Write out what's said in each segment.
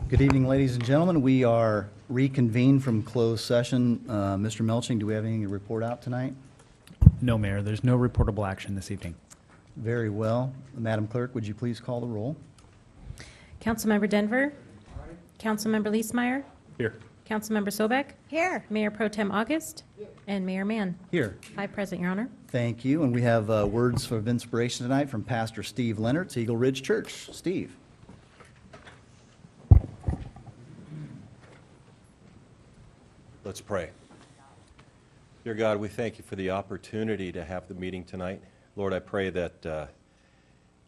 Good evening, ladies and gentlemen. We are reconvened from closed session. Mr. Melching, do we have anything to report out tonight? No, Mayor. There's no reportable action this evening. Very well. Madam Clerk, would you please call the roll? Councilmember Denver. Councilmember Leesmeyer. Here. Councilmember Sobek. Here. Mayor Pro Tem August. And Mayor Mann. Here. Five present, Your Honor. Thank you. And we have words of inspiration tonight from Pastor Steve Leonard, Eagle Ridge Church. Steve. Let's pray. Dear God, we thank you for the opportunity to have the meeting tonight. Lord, I pray that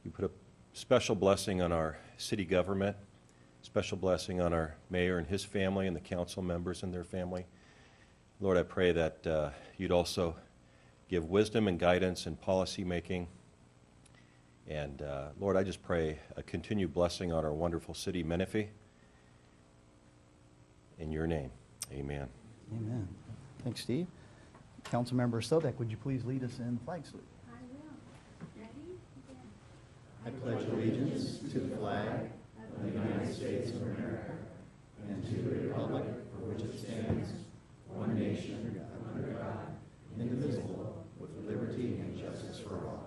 you put a special blessing on our city government, special blessing on our mayor and his family and the council members and their family. Lord, I pray that you'd also give wisdom and guidance in policy making. And Lord, I just pray a continued blessing on our wonderful city, Menifee. In your name, amen. Amen. Thanks, Steve. Councilmember Sobek, would you please lead us in flag salute? I will. Ready? I pledge allegiance to the flag of the United States of America and to the republic for which it stands, one nation, under God, indivisible, with liberty and justice for all.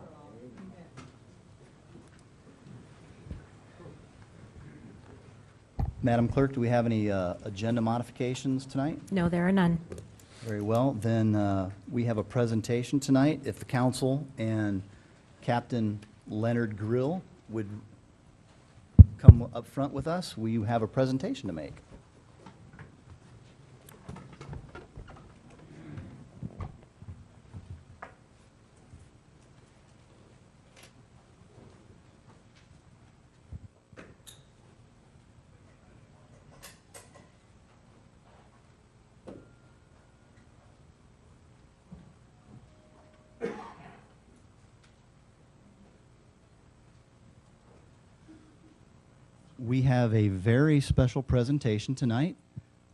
Madam Clerk, do we have any agenda modifications tonight? No, there are none. Very well. Then we have a presentation tonight. If the council and Captain Leonard Grill would come up front with us, we have a presentation to make. We have a very special presentation tonight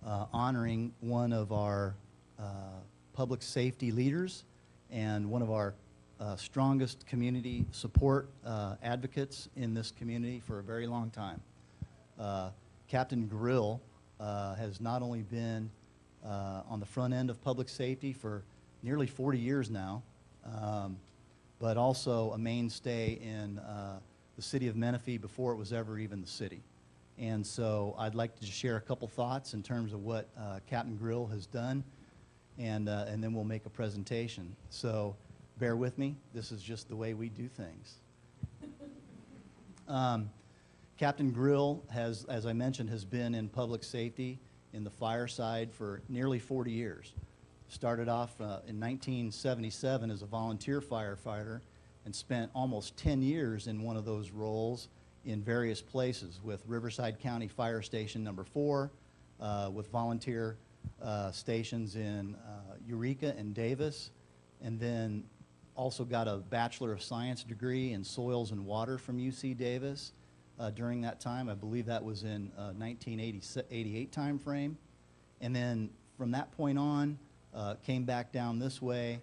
honoring one of our public safety leaders and one of our strongest community support advocates in this community for a very long time. Captain Grill has not only been on the front end of public safety for nearly 40 years now, but also a mainstay in the city of Menifee before it was ever even the city. And so I'd like to just share a couple thoughts in terms of what Captain Grill has done, and then we'll make a presentation. So bear with me. This is just the way we do things. Captain Grill has, as I mentioned, has been in public safety in the fire side for nearly 40 years. Started off in 1977 as a volunteer firefighter, and spent almost 10 years in one of those roles in various places with Riverside County Fire Station number 4, with volunteer stations in Eureka and Davis, and then also got a Bachelor of Science degree in Soils and Water from UC Davis during that time. I believe that was in 1988 time frame. And then from that point on, came back down this way,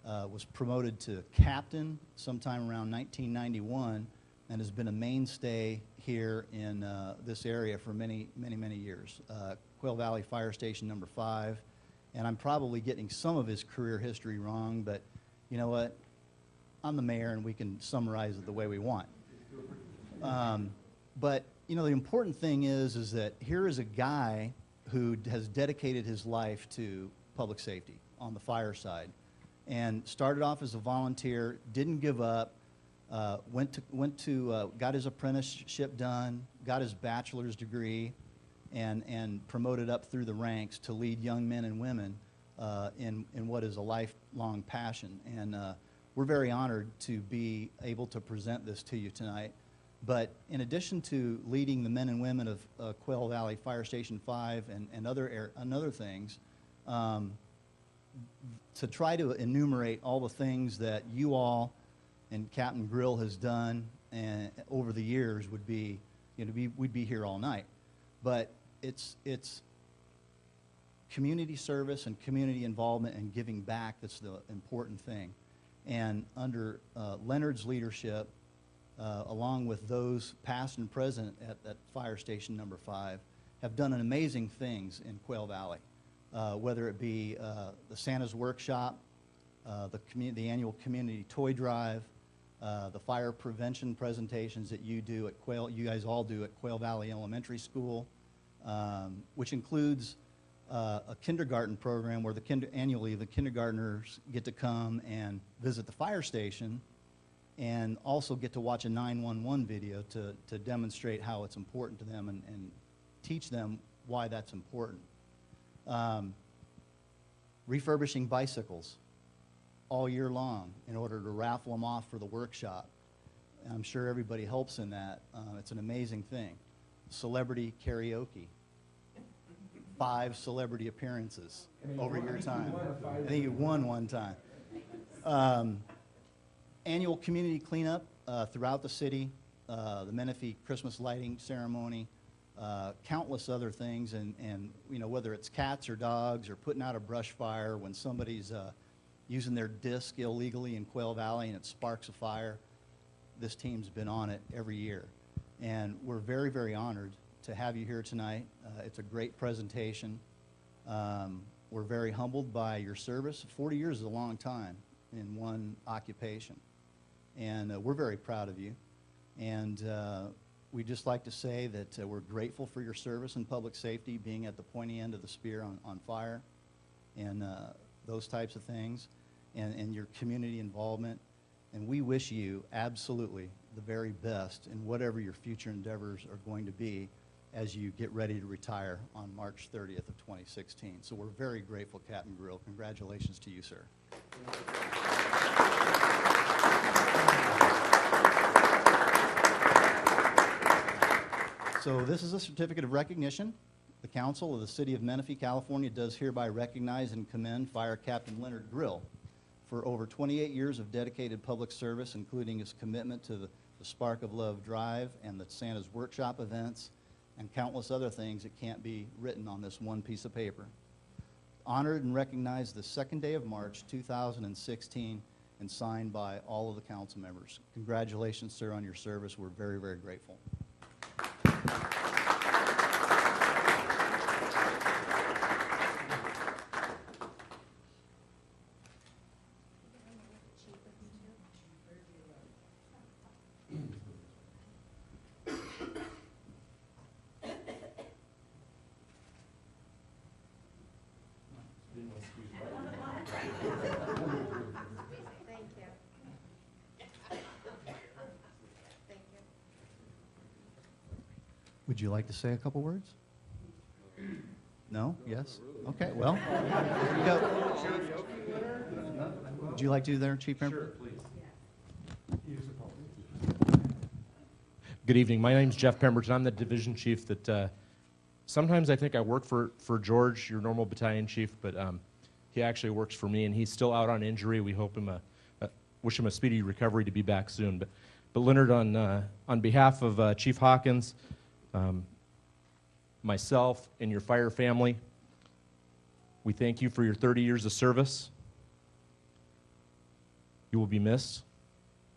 was promoted to captain sometime around 1991, and has been a mainstay here in this area for many years. Quail Valley Fire Station number 5, and I'm probably getting some of his career history wrong, but you know what? I'm the mayor, and we can summarize it the way we want. But you know, the important thing is that here is a guy who has dedicated his life to public safety on the fire side, and started off as a volunteer, didn't give up, got his apprenticeship done, got his bachelor's degree, and promoted up through the ranks to lead young men and women in what is a lifelong passion. And we're very honored to be able to present this to you tonight. But in addition to leading the men and women of Quail Valley Fire Station 5 and other things, to try to enumerate all the things that you all and Captain Grill has done over the years would be, you know, we'd be here all night. But it's community service and community involvement and giving back that's the important thing. And under Leonard's leadership, along with those past and present at Fire Station number 5, have done amazing things in Quail Valley, whether it be the Santa's Workshop, the annual community toy drive, the fire prevention presentations that you guys all do at Quail Valley Elementary School, which includes a kindergarten program where annually the kindergartners get to come and visit the fire station and also get to watch a 911 video to demonstrate how it's important to them and teach them why that's important. Refurbishing bicycles all year long in order to raffle them off for the workshop. I'm sure everybody helps in that. It's an amazing thing. Celebrity karaoke. 5 celebrity appearances over your time. I think you won one time. Annual community cleanup throughout the city, the Menifee Christmas lighting ceremony, countless other things, and whether it's cats or dogs or putting out a brush fire when somebody's using their disc illegally in Quail Valley and it sparks a fire, this team's been on it every year. And we're very, very honored to have you here tonight. It's a great presentation. We're very humbled by your service. 40 years is a long time in one occupation. And we're very proud of you. And we'd just like to say that we're grateful for your service in public safety, being at the pointy end of the spear on fire and those types of things, and your community involvement. And we wish you absolutely the very best in whatever your future endeavors are going to be as you get ready to retire on March 30th of 2016. So we're very grateful, Captain Grill. Congratulations to you, sir. So this is a certificate of recognition. The Council of the City of Menifee, California does hereby recognize and commend Fire Captain Leonard Grill for over 28 years of dedicated public service, including his commitment to the Spark of Love Drive and the Santa's Workshop events, and countless other things that can't be written on this one piece of paper. Honored and recognized the 2nd day of March 2016 and signed by all of the council members. Congratulations, sir, on your service. We're very, very grateful. Would you like to say a couple words? No? Yes? Okay, well, here you go. Would you like to do there, Chief Member? Sure, please. Good evening. My name's Jeff Pemberton. I'm the division chief that sometimes I think I work for George, your normal battalion chief, but he actually works for me, and he's still out on injury. We hope wish him a speedy recovery to be back soon. But Leonard, on behalf of Chief Hawkins, myself, and your fire family, we thank you for your 30 years of service. You will be missed.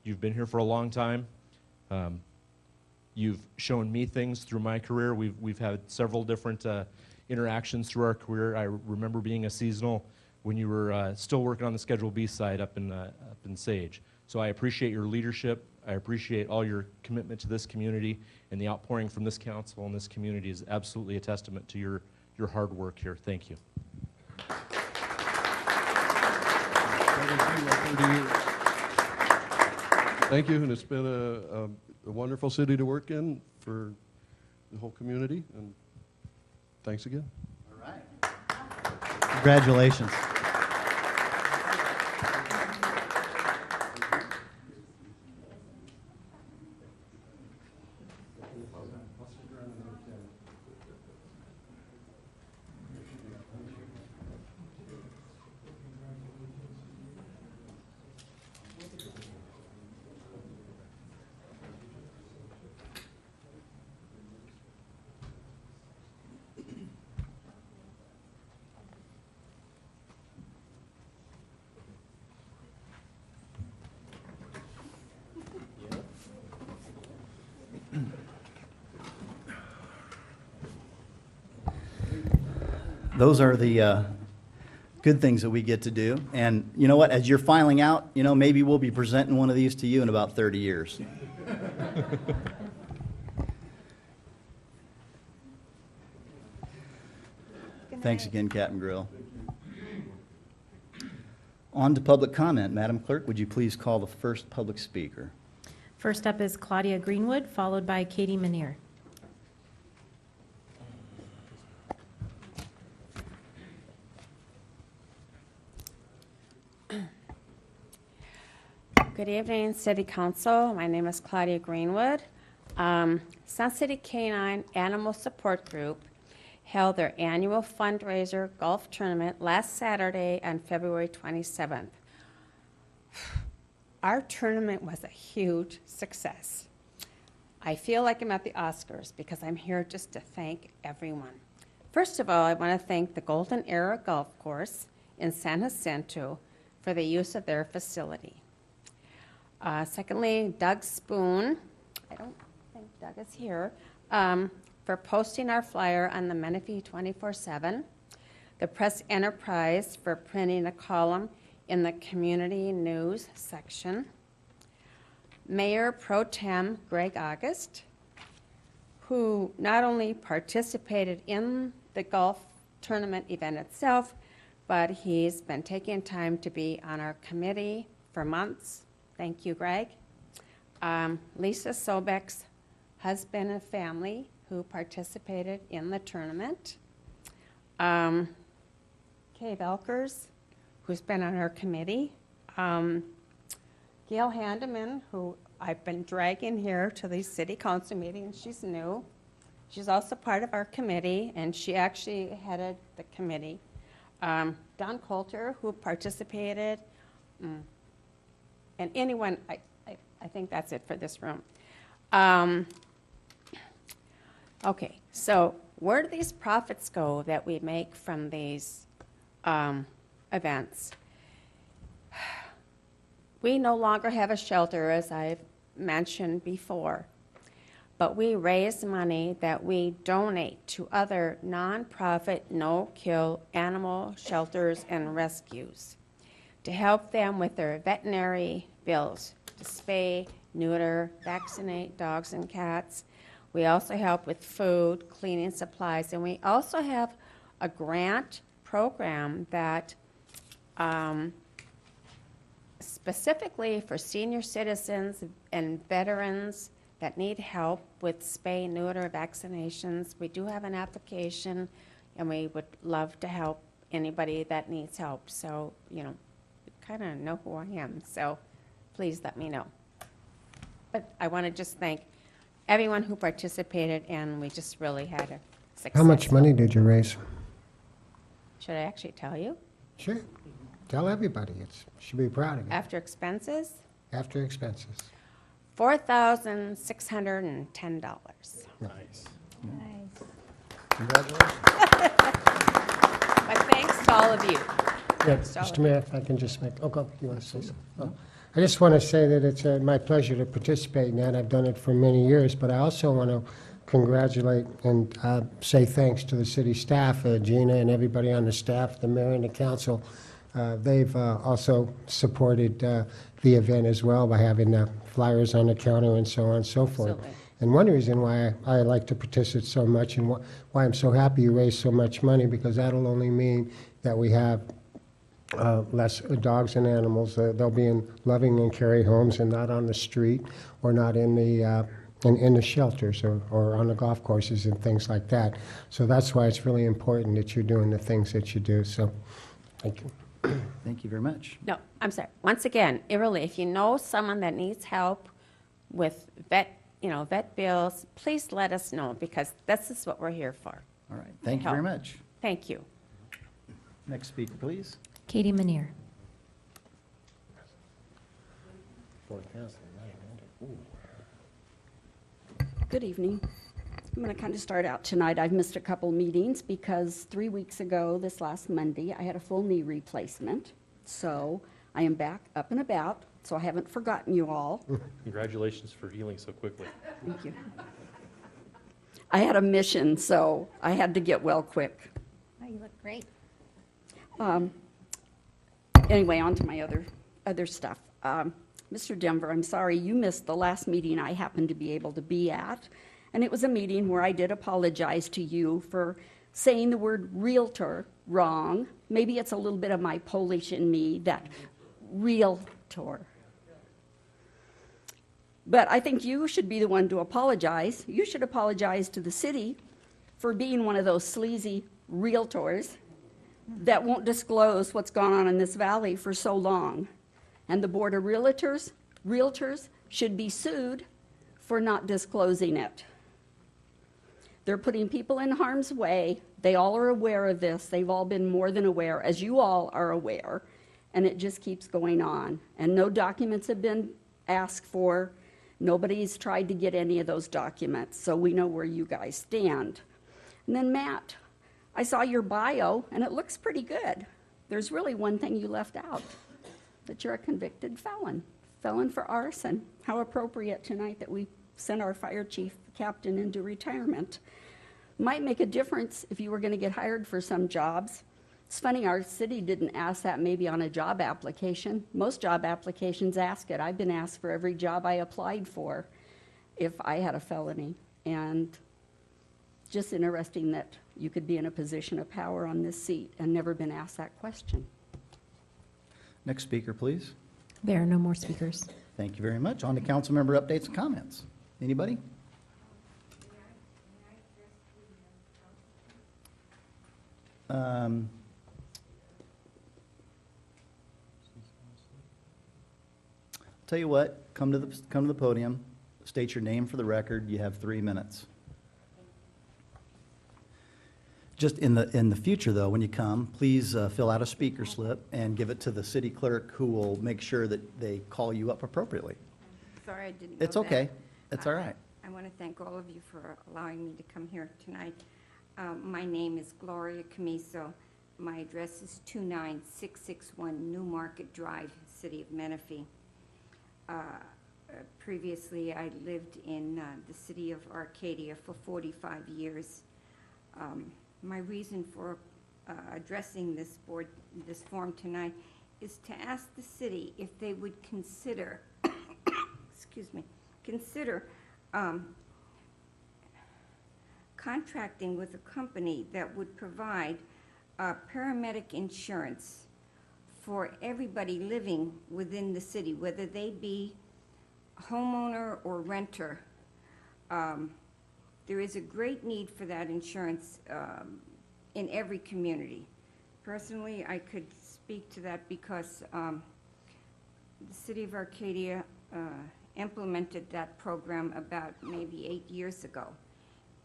You've been here for a long time. You've shown me things through my career. We've had several different interactions through our career. I remember being a seasonal when you were still working on the Schedule B side up in Sage. So I appreciate your leadership. I appreciate all your commitment to this community, and the outpouring from this council and this community is absolutely a testament to your hard work here. Thank you. Thank you, and it's been a wonderful city to work in for the whole community, and thanks again. All right. Congratulations. those are the good things that we get to do. And you know what? As you're filing out, maybe we'll be presenting one of these to you in about 30 years. Thanks again, Captain Grill. On to public comment. Madam Clerk, would you please call the first public speaker? First up is Claudia Greenwood, followed by Katie Manier. Good evening, City Council. My name is Claudia Greenwood. Sun City Canine Animal Support Group held their annual fundraiser golf tournament last Saturday on February 27th. Our tournament was a huge success. I feel like I'm at the Oscars because I'm here just to thank everyone. First of all, I want to thank the Golden Era Golf Course in San Jacinto for the use of their facility. Secondly, Doug Spoon, I don't think Doug is here, for posting our flyer on the Menifee 24/7. The Press Enterprise for printing a column in the community news section. Mayor Pro Tem Greg August, who not only participated in the golf tournament event itself, but he's been taking time to be on our committee for months. Thank you, Greg. Lisa Sobek's husband and family who participated in the tournament. Kay Velkers, who's been on our committee. Gail Handeman, who I've been dragging here to these city council meetings. She's new. She's also part of our committee, and she actually headed the committee. Don Coulter, who participated. And anyone, I think that's it for this room. Okay, so where do these profits go that we make from these events? We no longer have a shelter, as I've mentioned before, but we raise money that we donate to other nonprofit, no-kill animal shelters and rescues to help them with their veterinary bills, to spay, neuter, vaccinate dogs and cats. We also help with food, cleaning supplies, and we also have a grant program that specifically for senior citizens and veterans that need help with spay, neuter, vaccinations. We do have an application, and we would love to help anybody that needs help. So, you kind of know who I am, so please let me know. But I want to just thank everyone who participated, and we just really had a success. How much money did you raise? Should I actually tell you? Sure. Tell everybody. You should be proud of it. After expenses, After expenses. $4,610. Nice. Congratulations. But thanks to all of you. Yeah, So- Mr. Mayor, if I can just make, oh, go, you want to say something? Oh. I just want to say that it's my pleasure to participate in that. I've done it for many years, but I also want to congratulate and say thanks to the city staff, Gina and everybody on the staff, the mayor and the council. They've also supported the event as well by having flyers on the counter and so on and so forth. Absolutely. And one reason why I like to participate so much and why I'm so happy you raise so much money, because that'll only mean that we have less dogs and animals. They'll be in loving and care homes and not on the street or not in the in the shelters or on the golf courses and things like that. So that's why it's really important that you're doing the things that you do. So thank you. Thank you very much. No, I'm sorry. Once again, if you know someone that needs help with vet bills, please let us know, because this is what we're here for. All right. Thank you very Help. much. Thank you. Next speaker, please. Katie Manier. Good evening. I'm going to kind of start out tonight. I've missed a couple meetings because 3 weeks ago, this last Monday, I had a full knee replacement. So I am back up and about, so I haven't forgotten you all. Congratulations for healing so quickly. Thank you. I had a mission, so I had to get well quick. you look great. Anyway, on to my other stuff. Mr. Denver, I'm sorry you missed the last meeting I happened to be able to be at. And it was a meeting where I did apologize to you for saying the word realtor wrong. Maybe it's a little bit of my Polish in me, that realtor. But I think you should be the one to apologize. You should apologize to the city for being one of those sleazy realtors that won't disclose what's gone on in this valley for so long. And the Board of Realtors should be sued for not disclosing it. They're putting people in harm's way. They all are aware of this. They've all been more than aware, as you all are aware, and it just keeps going on. And no documents have been asked for. Nobody's tried to get any of those documents, so we know where you guys stand. And then Matt, I saw your bio, and it looks pretty good. There's really one thing you left out, that you're a convicted felon for arson. How appropriate tonight that we sent our fire chief captain into retirement. Might make a difference if you were going to get hired for some jobs. It's funny, our city didn't ask that maybe on a job application. Most job applications ask it. I've been asked for every job I applied for if I had a felony. And just interesting that you could be in a position of power on this seat and never been asked that question. Next speaker, please. There are no more speakers. Thank you very much. On to council member updates and comments. Anybody? Tell you what, come to the podium, state your name for the record. You have 3 minutes. Just in the future, though, when you come, please fill out a speaker slip and give it to the city clerk, who will make sure that they call you up appropriately. Sorry, I didn't know It's that. okay. It's all right. I want to thank all of you for allowing me to come here tonight. My name is Gloria Camiso. My address is 29661 New Market Drive, City of Menifee. Previously, I lived in the city of Arcadia for 45 years. My reason for addressing this forum tonight is to ask the city if they would consider, consider contracting with a company that would provide paramedic insurance for everybody living within the city, whether they be homeowner or renter. There is a great need for that insurance in every community. Personally, I could speak to that because the city of Arcadia implemented that program about maybe 8 years ago.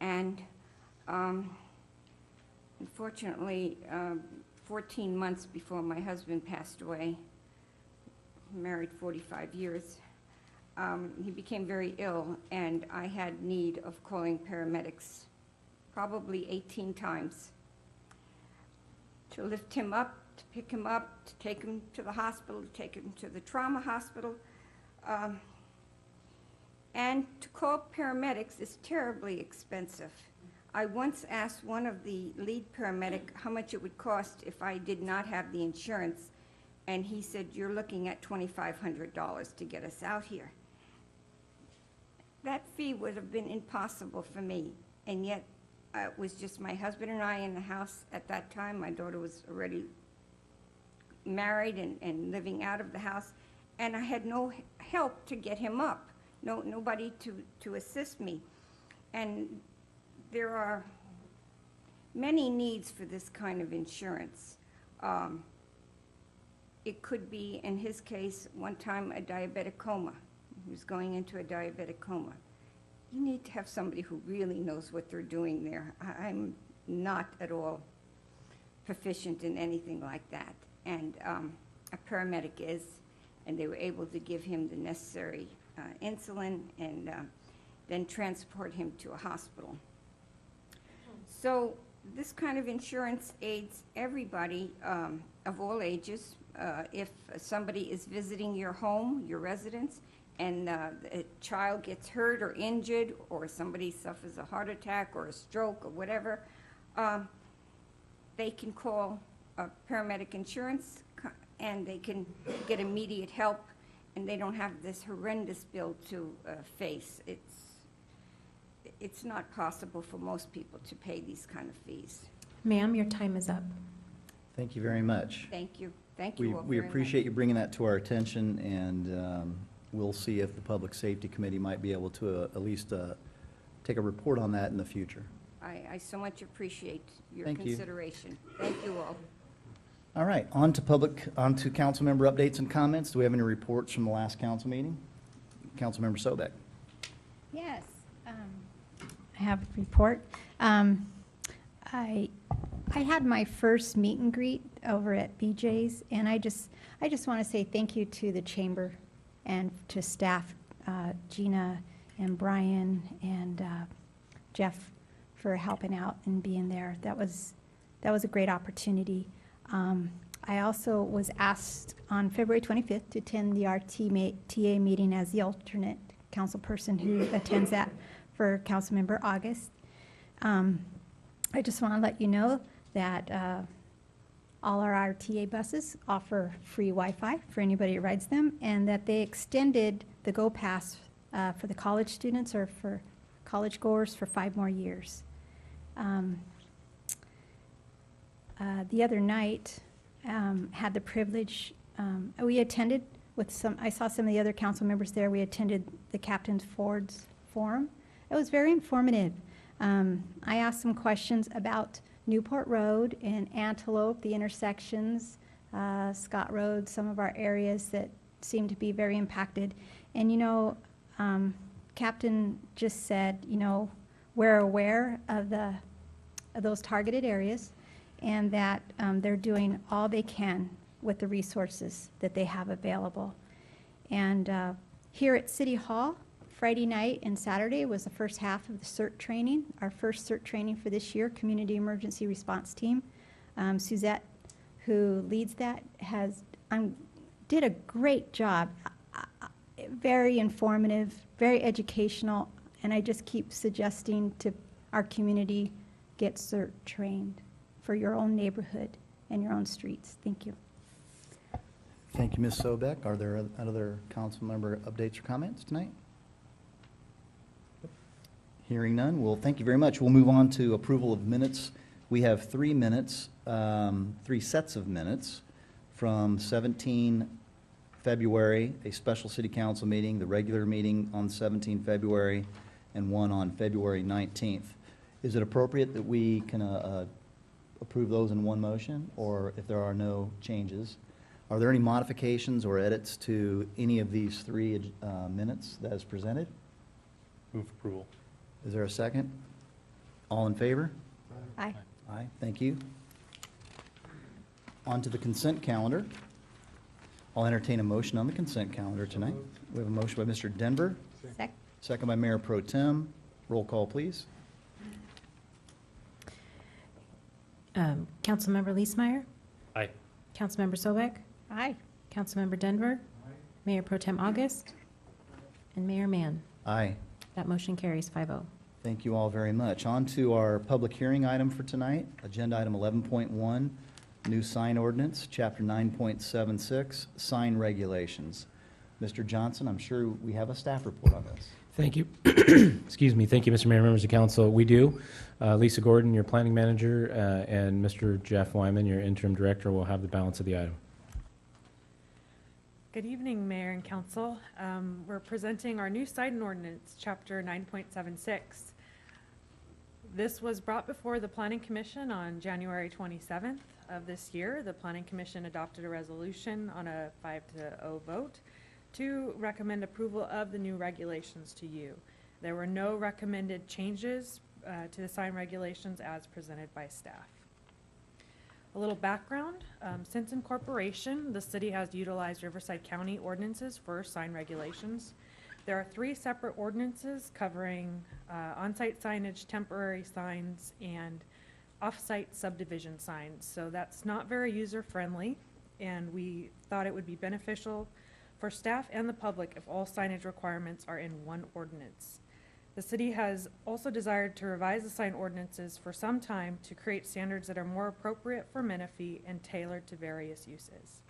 And unfortunately, 14 months before my husband passed away, married 45 years, he became very ill, and I had need of calling paramedics probably 18 times to lift him up, to pick him up, to take him to the hospital, to take him to the trauma hospital. And to call paramedics is terribly expensive. I once asked one of the lead paramedic how much it would cost if I did not have the insurance, and he said, "You're looking at $2,500 to get us out here." That fee would have been impossible for me, and yet it was just my husband and I in the house at that time. My daughter was already married and living out of the house, and I had no help to get him up, nobody to assist me. And there are many needs for this kind of insurance. It could be, in his case, one time a diabetic coma. He was going into a diabetic coma. You need to have somebody who really knows what they're doing there. I'm not at all proficient in anything like that. And a paramedic is, and they were able to give him the necessary insulin and then transport him to a hospital. So this kind of insurance aids everybody of all ages. If somebody is visiting your home, your residence, and a child gets hurt or injured, or somebody suffers a heart attack or a stroke or whatever, they can call paramedic insurance and they can get immediate help, and they don't have this horrendous bill to face. It's not possible for most people to pay these kind of fees. Ma'am, your time is up. Thank you very much. Thank you. Thank you all We very much. appreciate you bringing that to our attention, and we'll see if the Public Safety Committee might be able to at least take a report on that in the future. I so much appreciate your Thank you. consideration. Thank you all. All right, on to council member updates and comments. Do we have any reports from the last council meeting? Councilmember Sobek. Yes, I have a report. I had my first meet and greet over at BJ's, and I just want to say thank you to the chamber and to staff, Gina and Brian and Jeff, for helping out and being there. That was a great opportunity. I also was asked on February 25th to attend the RTA meeting as the alternate council person who attends that for Councilmember August. I just want to let you know that all our RTA buses offer free Wi-Fi for anybody who rides them, and that they extended the Go Pass for the college students or for college goers for 5 more years. The other night, had the privilege, we attended with I saw some of the other council members there. We attended the Captain Ford's Forum. It was very informative. I asked some questions about Newport Road and Antelope, the intersections, Scott Road, some of our areas that seem to be very impacted. And, Captain just said, we're aware of those targeted areas, and that they're doing all they can with the resources that they have available. And here at City Hall, Friday night and Saturday was the first half of the CERT training, our first CERT training for this year, Community Emergency Response Team. Suzette, who leads that, did a great job. Very informative, very educational, and I just keep suggesting to our community, get CERT trained for your own neighborhood and your own streets. Thank you. Thank you, Ms. Sobek. Are there other council member updates or comments tonight? Hearing none, well, thank you very much. We'll move on to approval of minutes. We have 3 minutes, 3 sets of minutes from 17 February, a special city council meeting, the regular meeting on 17 February, and one on February 19th. Is it appropriate that we can approve those in one motion, or if there are no changes? Are there any modifications or edits to any of these 3 minutes that is presented? Move approval. Is there a second? All in favor? Aye. Aye, thank you. On to the consent calendar. I'll entertain a motion on the consent calendar tonight. We have a motion by Mr. Denver, second by Mayor Pro Tem. Roll call, please. Councilmember Leesmeyer? Aye. Councilmember Sobek? Aye. Councilmember Denver? Mayor Pro Tem August? And Mayor Mann. Aye. That motion carries 5-0. Thank you all very much. On to our public hearing item for tonight, agenda item 11.1, new sign ordinance, chapter 9.76, sign regulations. Mr. Johnson, I'm sure we have a staff report on this. Thank you. Excuse me. Thank you, Mr. Mayor, members of council. We do. Lisa Gordon, your planning manager, and Mr. Jeff Wyman, your interim director, will have the balance of the item. Good evening, Mayor and Council. We're presenting our new sign ordinance, Chapter 9.76. This was brought before the Planning Commission on January 27th of this year. The Planning Commission adopted a resolution on a 5-0 vote to recommend approval of the new regulations to you. There were no recommended changes to the sign regulations as presented by staff. A little background, since incorporation, the city has utilized Riverside County ordinances for sign regulations. There are 3 separate ordinances covering on-site signage, temporary signs, and off-site subdivision signs. So that's not very user-friendly, and we thought it would be beneficial for staff and the public if all signage requirements are in one ordinance. The city has also desired to revise the sign ordinances for some time to create standards that are more appropriate for Menifee and tailored to various uses.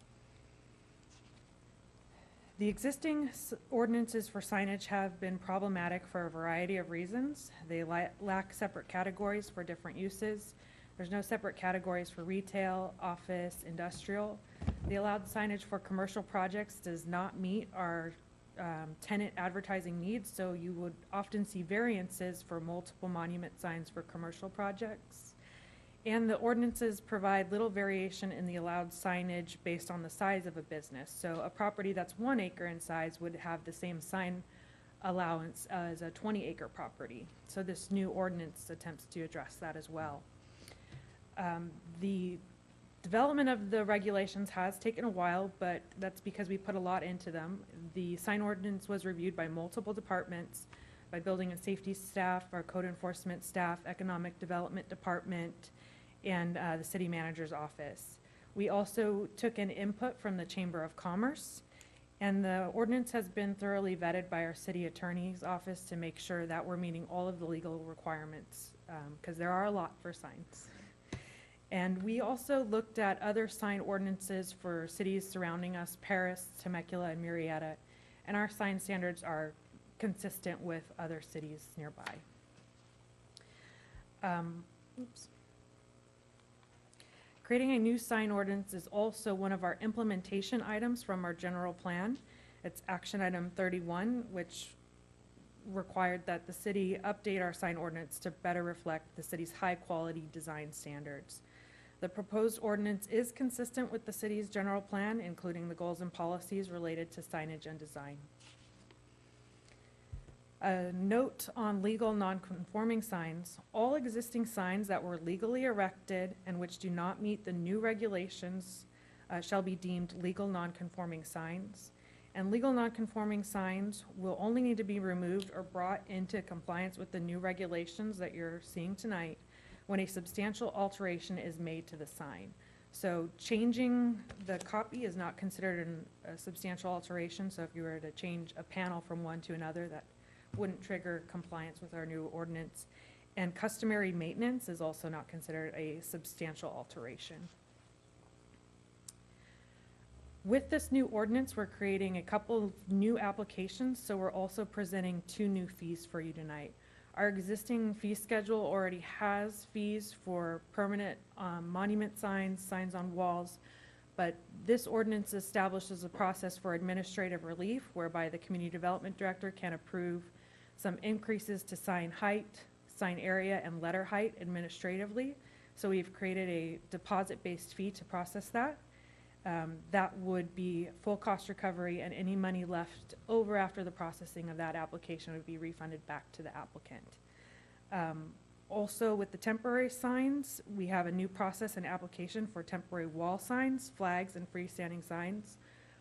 The existing ordinances for signage have been problematic for a variety of reasons. They lack separate categories for different uses. There's no separate categories for retail, office, industrial. The allowed signage for commercial projects does not meet our tenant advertising needs, so you would often see variances for multiple monument signs for commercial projects. And the ordinances provide little variation in the allowed signage based on the size of a business. So a property that's 1 acre in size would have the same sign allowance as a 20-acre property. So this new ordinance attempts to address that as well. The development of the regulations has taken a while, but that's because we put a lot into them. The sign ordinance was reviewed by multiple departments, by building and safety staff, our code enforcement staff, economic development department, and the city manager's office. We also took an input from the Chamber of Commerce, and the ordinance has been thoroughly vetted by our city attorney's office to make sure that we're meeting all of the legal requirements, because there are a lot for signs. And we also looked at other sign ordinances for cities surrounding us, Paris, Temecula, and Murrieta, and our sign standards are consistent with other cities nearby. Creating a new sign ordinance is also one of our implementation items from our general plan. It's action item 31, which required that the city update our sign ordinance to better reflect the city's high-quality design standards. The proposed ordinance is consistent with the city's general plan, including the goals and policies related to signage and design. A note on legal non-conforming signs. All existing signs that were legally erected and which do not meet the new regulations shall be deemed legal non-conforming signs. And legal non-conforming signs will only need to be removed or brought into compliance with the new regulations that you're seeing tonight when a substantial alteration is made to the sign. So changing the copy is not considered a substantial alteration. So if you were to change a panel from one to another, that wouldn't trigger compliance with our new ordinance. And customary maintenance is also not considered a substantial alteration. With this new ordinance, we're creating a couple of new applications, so we're also presenting 2 new fees for you tonight. Our existing fee schedule already has fees for permanent monument signs, signs on walls, but this ordinance establishes a process for administrative relief whereby the community development director can approve some increases to sign height, sign area, and letter height administratively. So we've created a deposit-based fee to process that. That would be full cost recovery, and any money left over after the processing of that application would be refunded back to the applicant. Also, with the temporary signs, we have a new process and application for temporary wall signs, flags, and freestanding signs.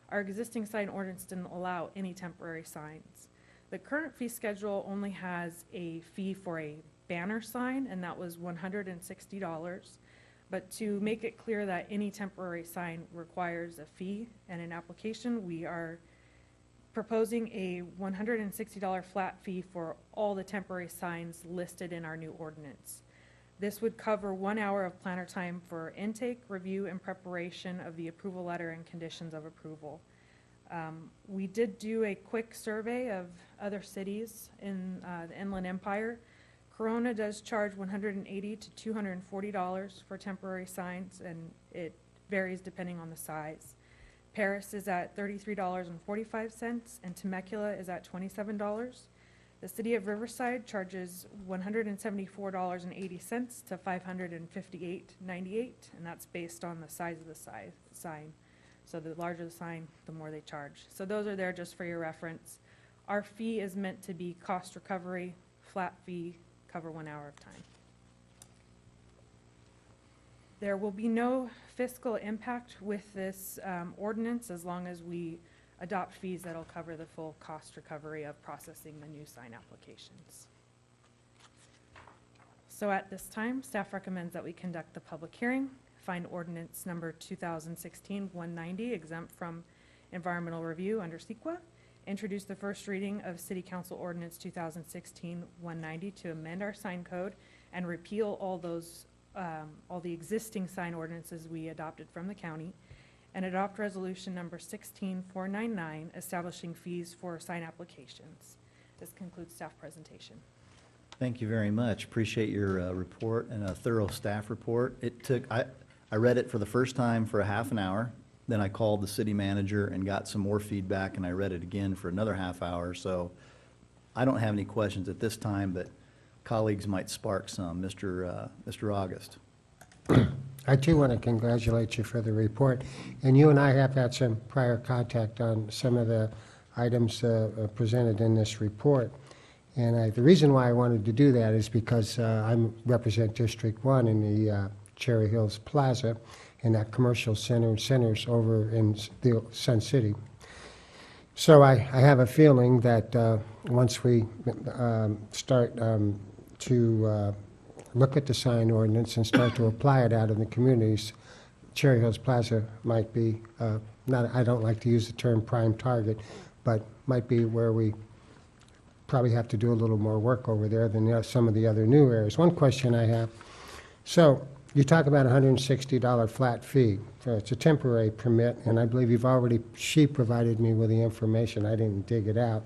Our existing sign ordinance didn't allow any temporary signs. The current fee schedule only has a fee for a banner sign, and that was $160. But to make it clear that any temporary sign requires a fee and an application, we are proposing a $160 flat fee for all the temporary signs listed in our new ordinance. This would cover 1 hour of planner time for intake, review, and preparation of the approval letter and conditions of approval. We did do a quick survey of other cities in the Inland Empire. Corona does charge $180 to $240 for temporary signs, and it varies depending on the size. Paris is at $33.45, and Temecula is at $27. The city of Riverside charges $174.80 to $558.98, and that's based on the size of the sign. So the larger the sign, the more they charge. So those are there just for your reference. Our fee is meant to be cost recovery, flat fee, cover 1 hour of time. There will be no fiscal impact with this ordinance as long as we adopt fees that'll cover the full cost recovery of processing the new sign applications. So at this time, staff recommends that we conduct the public hearing, find ordinance number 2016-190 exempt from environmental review under CEQA, introduce the first reading of City Council Ordinance 2016-190 to amend our sign code and repeal all the existing sign ordinances we adopted from the county, and adopt resolution number 16499 establishing fees for sign applications. This concludes staff presentation. Thank you very much. Appreciate your report and a thorough staff report. I read it for the first time for a half an hour. Then I called the city manager and got some more feedback, and I read it again for another half hour. So I don't have any questions at this time, but colleagues might spark some. Mr. August. I too want to congratulate you for the report. And you and I have had some prior contact on some of the items presented in this report. And the reason why I wanted to do that is because I represent District 1 in the Cherry Hills Plaza, and that commercial centers over in the Sun City. So I have a feeling that once we start to look at the sign ordinance and start to apply it out in the communities, Cherry Hills Plaza might be, I don't like to use the term prime target, but might be where we probably have to do a little more work over there than some of the other new areas. One question I have, so you talk about a $160 flat fee. It's a temporary permit, and I believe she provided me with the information. I didn't dig it out.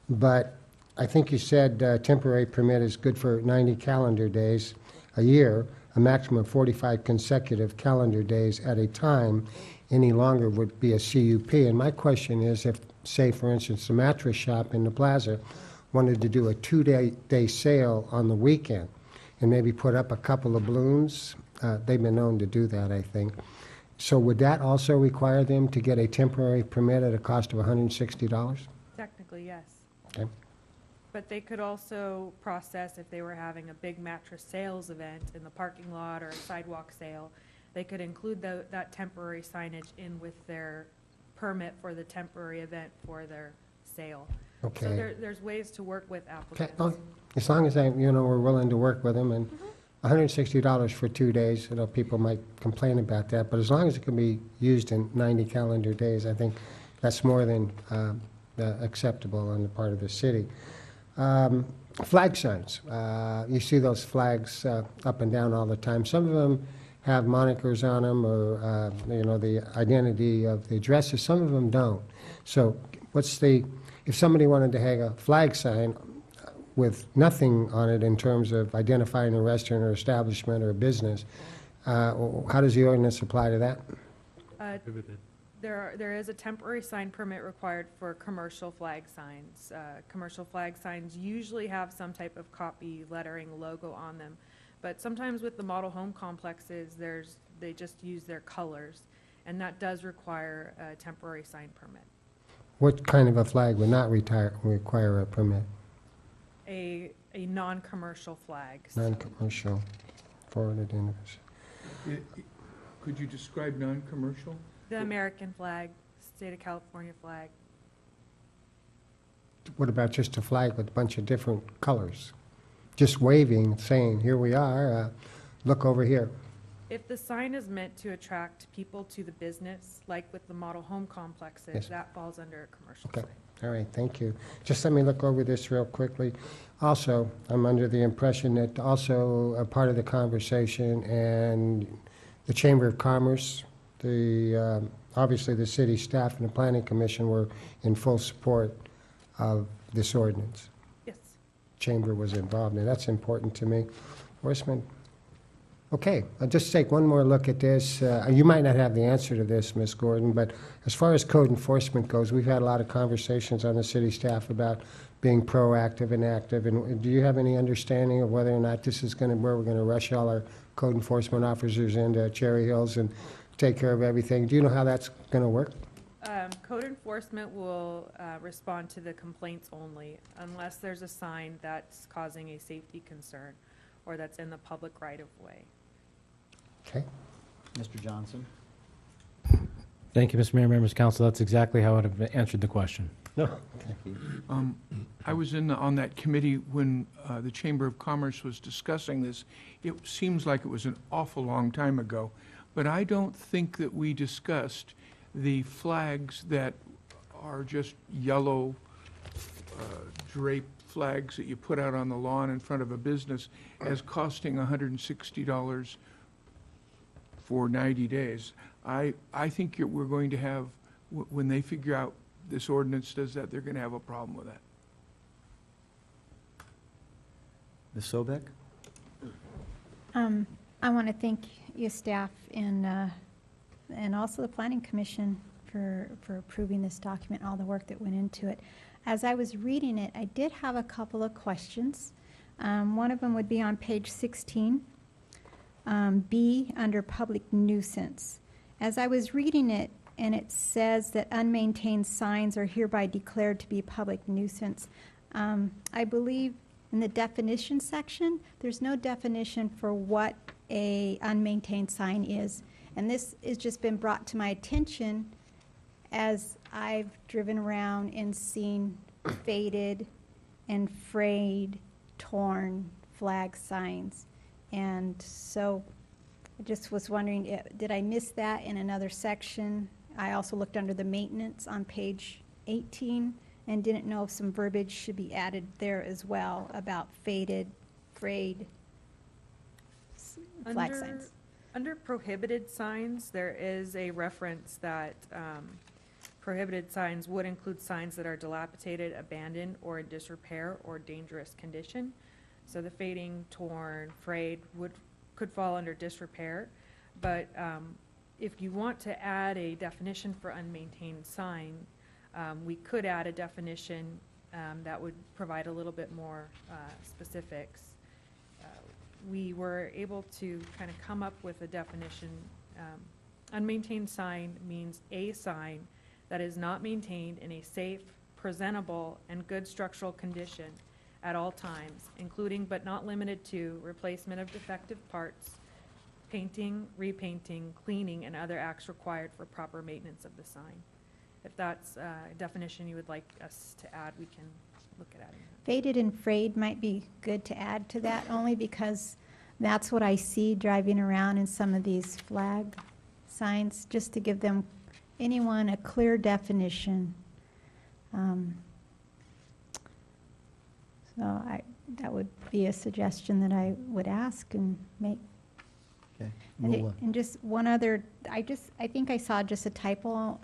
But I think you said temporary permit is good for 90 calendar days a year, a maximum of 45 consecutive calendar days at a time. Any longer would be a CUP. And my question is, if, say, for instance, the mattress shop in the plaza wanted to do a two-day sale on the weekend and maybe put up a couple of balloons, they've been known to do that, I think. So would that also require them to get a temporary permit at a cost of $160? Technically, yes. Okay. But they could also process, if they were having a big mattress sales event in the parking lot or a sidewalk sale, they could include that temporary signage in with their permit for the temporary event for their sale. Okay. So there's ways to work with applicants. Okay. As long as we're willing to work with them, and $160 for 2 days, people might complain about that, but as long as it can be used in 90 calendar days, I think that's more than acceptable on the part of the city. Flag signs. You see those flags up and down all the time. Some of them have monikers on them, or the identity of the addresses. Some of them don't. So if somebody wanted to hang a flag sign with nothing on it in terms of identifying a restaurant or establishment or a business, how does the ordinance apply to that? There is a temporary sign permit required for commercial flag signs. Commercial flag signs usually have some type of copy lettering logo on them, but sometimes with the model home complexes, they just use their colors, and that does require a temporary sign permit. What kind of a flag would not require a permit? A non-commercial flag. Non-commercial, forwarded in. Could you describe non-commercial? The American flag, state of California flag. What about just a flag with a bunch of different colors? Just waving, saying, here we are, look over here. If the sign is meant to attract people to the business, like with the model home complexes, Yes. that falls under a commercial Okay. sign. All right, thank you. Just let me look over this real quickly. Also, I'm under the impression that also a part of the conversation, and the Chamber of Commerce, obviously the city staff and the Planning Commission were in full support of this ordinance. Yes. Chamber was involved, and that's important to me. Horseman. Okay, I'll just take one more look at this. You might not have the answer to this, Ms. Gordon, but as far as code enforcement goes, we've had a lot of conversations on the city staff about being proactive and active. And do you have any understanding of whether or not this is where we're going to rush all our code enforcement officers into Cherry Hills and take care of everything? Do you know how that's going to work? Code enforcement will respond to the complaints only, unless there's a sign that's causing a safety concern or that's in the public right-of-way. Okay. Mr. Johnson? Thank you, Mr. Mayor, members of council. That's exactly how I would have answered the question. No. Thank you. I was on that committee when the Chamber of Commerce was discussing this. It seems like it was an awful long time ago, but I don't think that we discussed the flags that are just yellow draped flags that you put out on the lawn in front of a business as costing $160 for 90 days. I think we're going to have, when they figure out this ordinance does that, they're going to have a problem with that. Ms. Sobek? I want to thank you, staff, and also the Planning Commission for approving this document, all the work that went into it. As I was reading it, I did have a couple of questions. One of them would be on page 16, B, under public nuisance. As I was reading it, and it says that unmaintained signs are hereby declared to be public nuisance, I believe in the definition section, there's no definition for what a unmaintained sign is. And this has just been brought to my attention as I've driven around and seen faded and frayed, torn flag signs. And so I just was wondering, did I miss that in another section? I also looked under the maintenance on page 18 and didn't know if some verbiage should be added there as well about faded, frayed flag signs. Under prohibited signs, there is a reference that prohibited signs would include signs that are dilapidated, abandoned, or in disrepair or dangerous condition. So the fading, torn, frayed could fall under disrepair. But if you want to add a definition for unmaintained sign, we could add a definition that would provide a little bit more specifics. We were able to kind of come up with a definition. Unmaintained sign means a sign that is not maintained in a safe, presentable, and good structural condition at all times, including but not limited to replacement of defective parts, painting, repainting, cleaning, and other acts required for proper maintenance of the sign. If that's a definition you would like us to add, we can look at adding that. Faded and frayed might be good to add to that, only because that's what I see driving around in some of these flag signs, just to give them, anyone, a clear definition. So that would be a suggestion that I would ask and make. Okay. And just one other, I think I saw just a typo,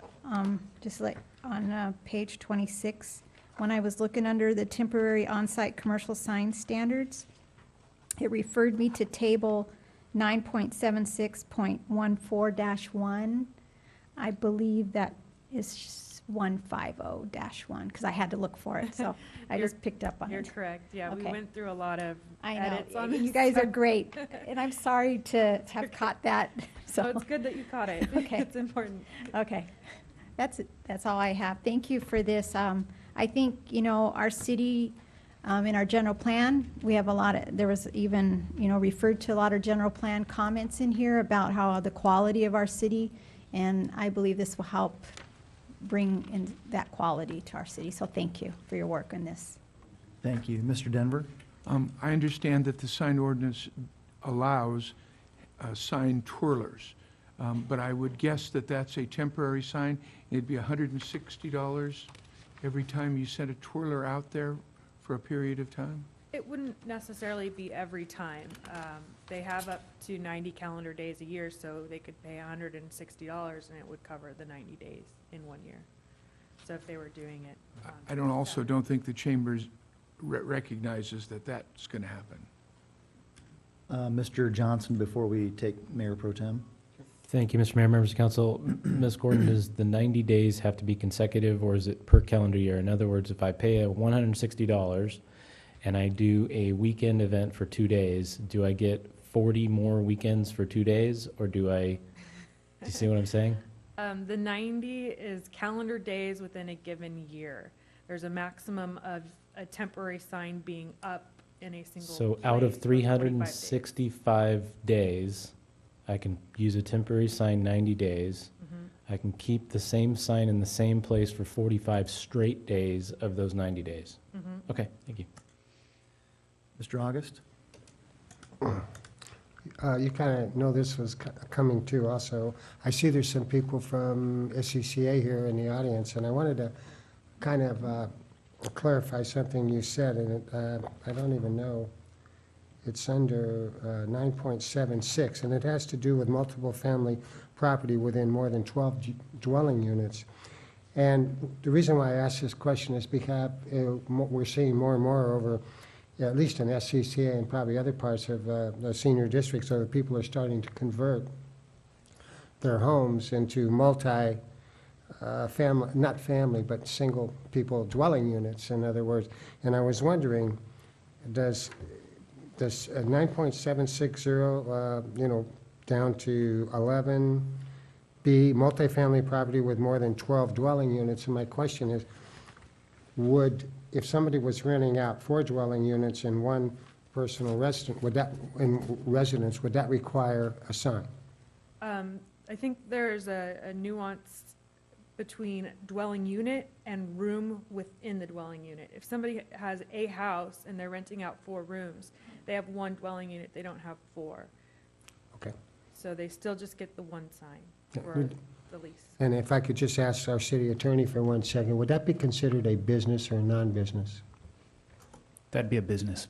just like on page 26. When I was looking under the temporary on-site commercial sign standards, it referred me to table 9.76.14-1. I believe that is 150-1, because I had to look for it, so I just picked up on it. You're correct, yeah. Okay. We went through a lot of I edits know, on this. you guys are great, and I'm sorry to have caught that, so. So it's good that you caught it. Okay. It's important. Okay, that's it. That's all I have. Thank you for this. I think, our city, in our general plan, we have a lot of, there was even, referred to a lot of general plan comments in here about how the quality of our city, and I believe this will help bring in that quality to our city. So thank you for your work on this. Thank you. Mr. Denver? I understand that the sign ordinance allows sign twirlers, but I would guess that that's a temporary sign. It'd be $160 every time you sent a twirler out there for a period of time? It wouldn't necessarily be every time. They have up to 90 calendar days a year, so they could pay $160 and it would cover the 90 days in 1 year. So if they were doing it. I don't think the chamber recognizes that that's going to happen. Mr. Johnson, before we take Mayor Pro Tem? Thank you, Mr. Mayor, members of council. Ms. Gordon, does the 90 days have to be consecutive, or is it per calendar year? In other words, if I pay a $160 and I do a weekend event for 2 days, do I get 40 more weekends for 2 days, or do you see what I'm saying? The 90 is calendar days within a given year. There's a maximum of a temporary sign being up in a single So out of place for 45 days. 365 days, I can use a temporary sign 90 days. Mhm. I can keep the same sign in the same place for 45 straight days of those 90 days. Mhm. Okay, thank you. Mr. August? You kind of know this was coming too also. I see there's some people from SCCA here in the audience, and I wanted to kind of clarify something you said, and I don't even know. It's under 9.76, and it has to do with multiple family property within more than 12 dwelling units. And the reason why I ask this question is because we're seeing more and more over, at least in SCCA and probably other parts of the senior districts, so that people are starting to convert their homes into family, not family, but single people dwelling units, in other words. And I was wondering, does 9.760, down to 11, be multifamily property with more than 12 dwelling units? And my question is, if somebody was renting out 4 dwelling units and 1 personal resident, would that require a sign? I think there's a nuance between dwelling unit and room within the dwelling unit. If somebody has a house and they're renting out 4 rooms, they have 1 dwelling unit, they don't have 4. Okay. So they still just get the 1 sign Yeah, for the lease. And if I could just ask our city attorney for 1 second, would that be considered a business or a non-business? That'd be a business.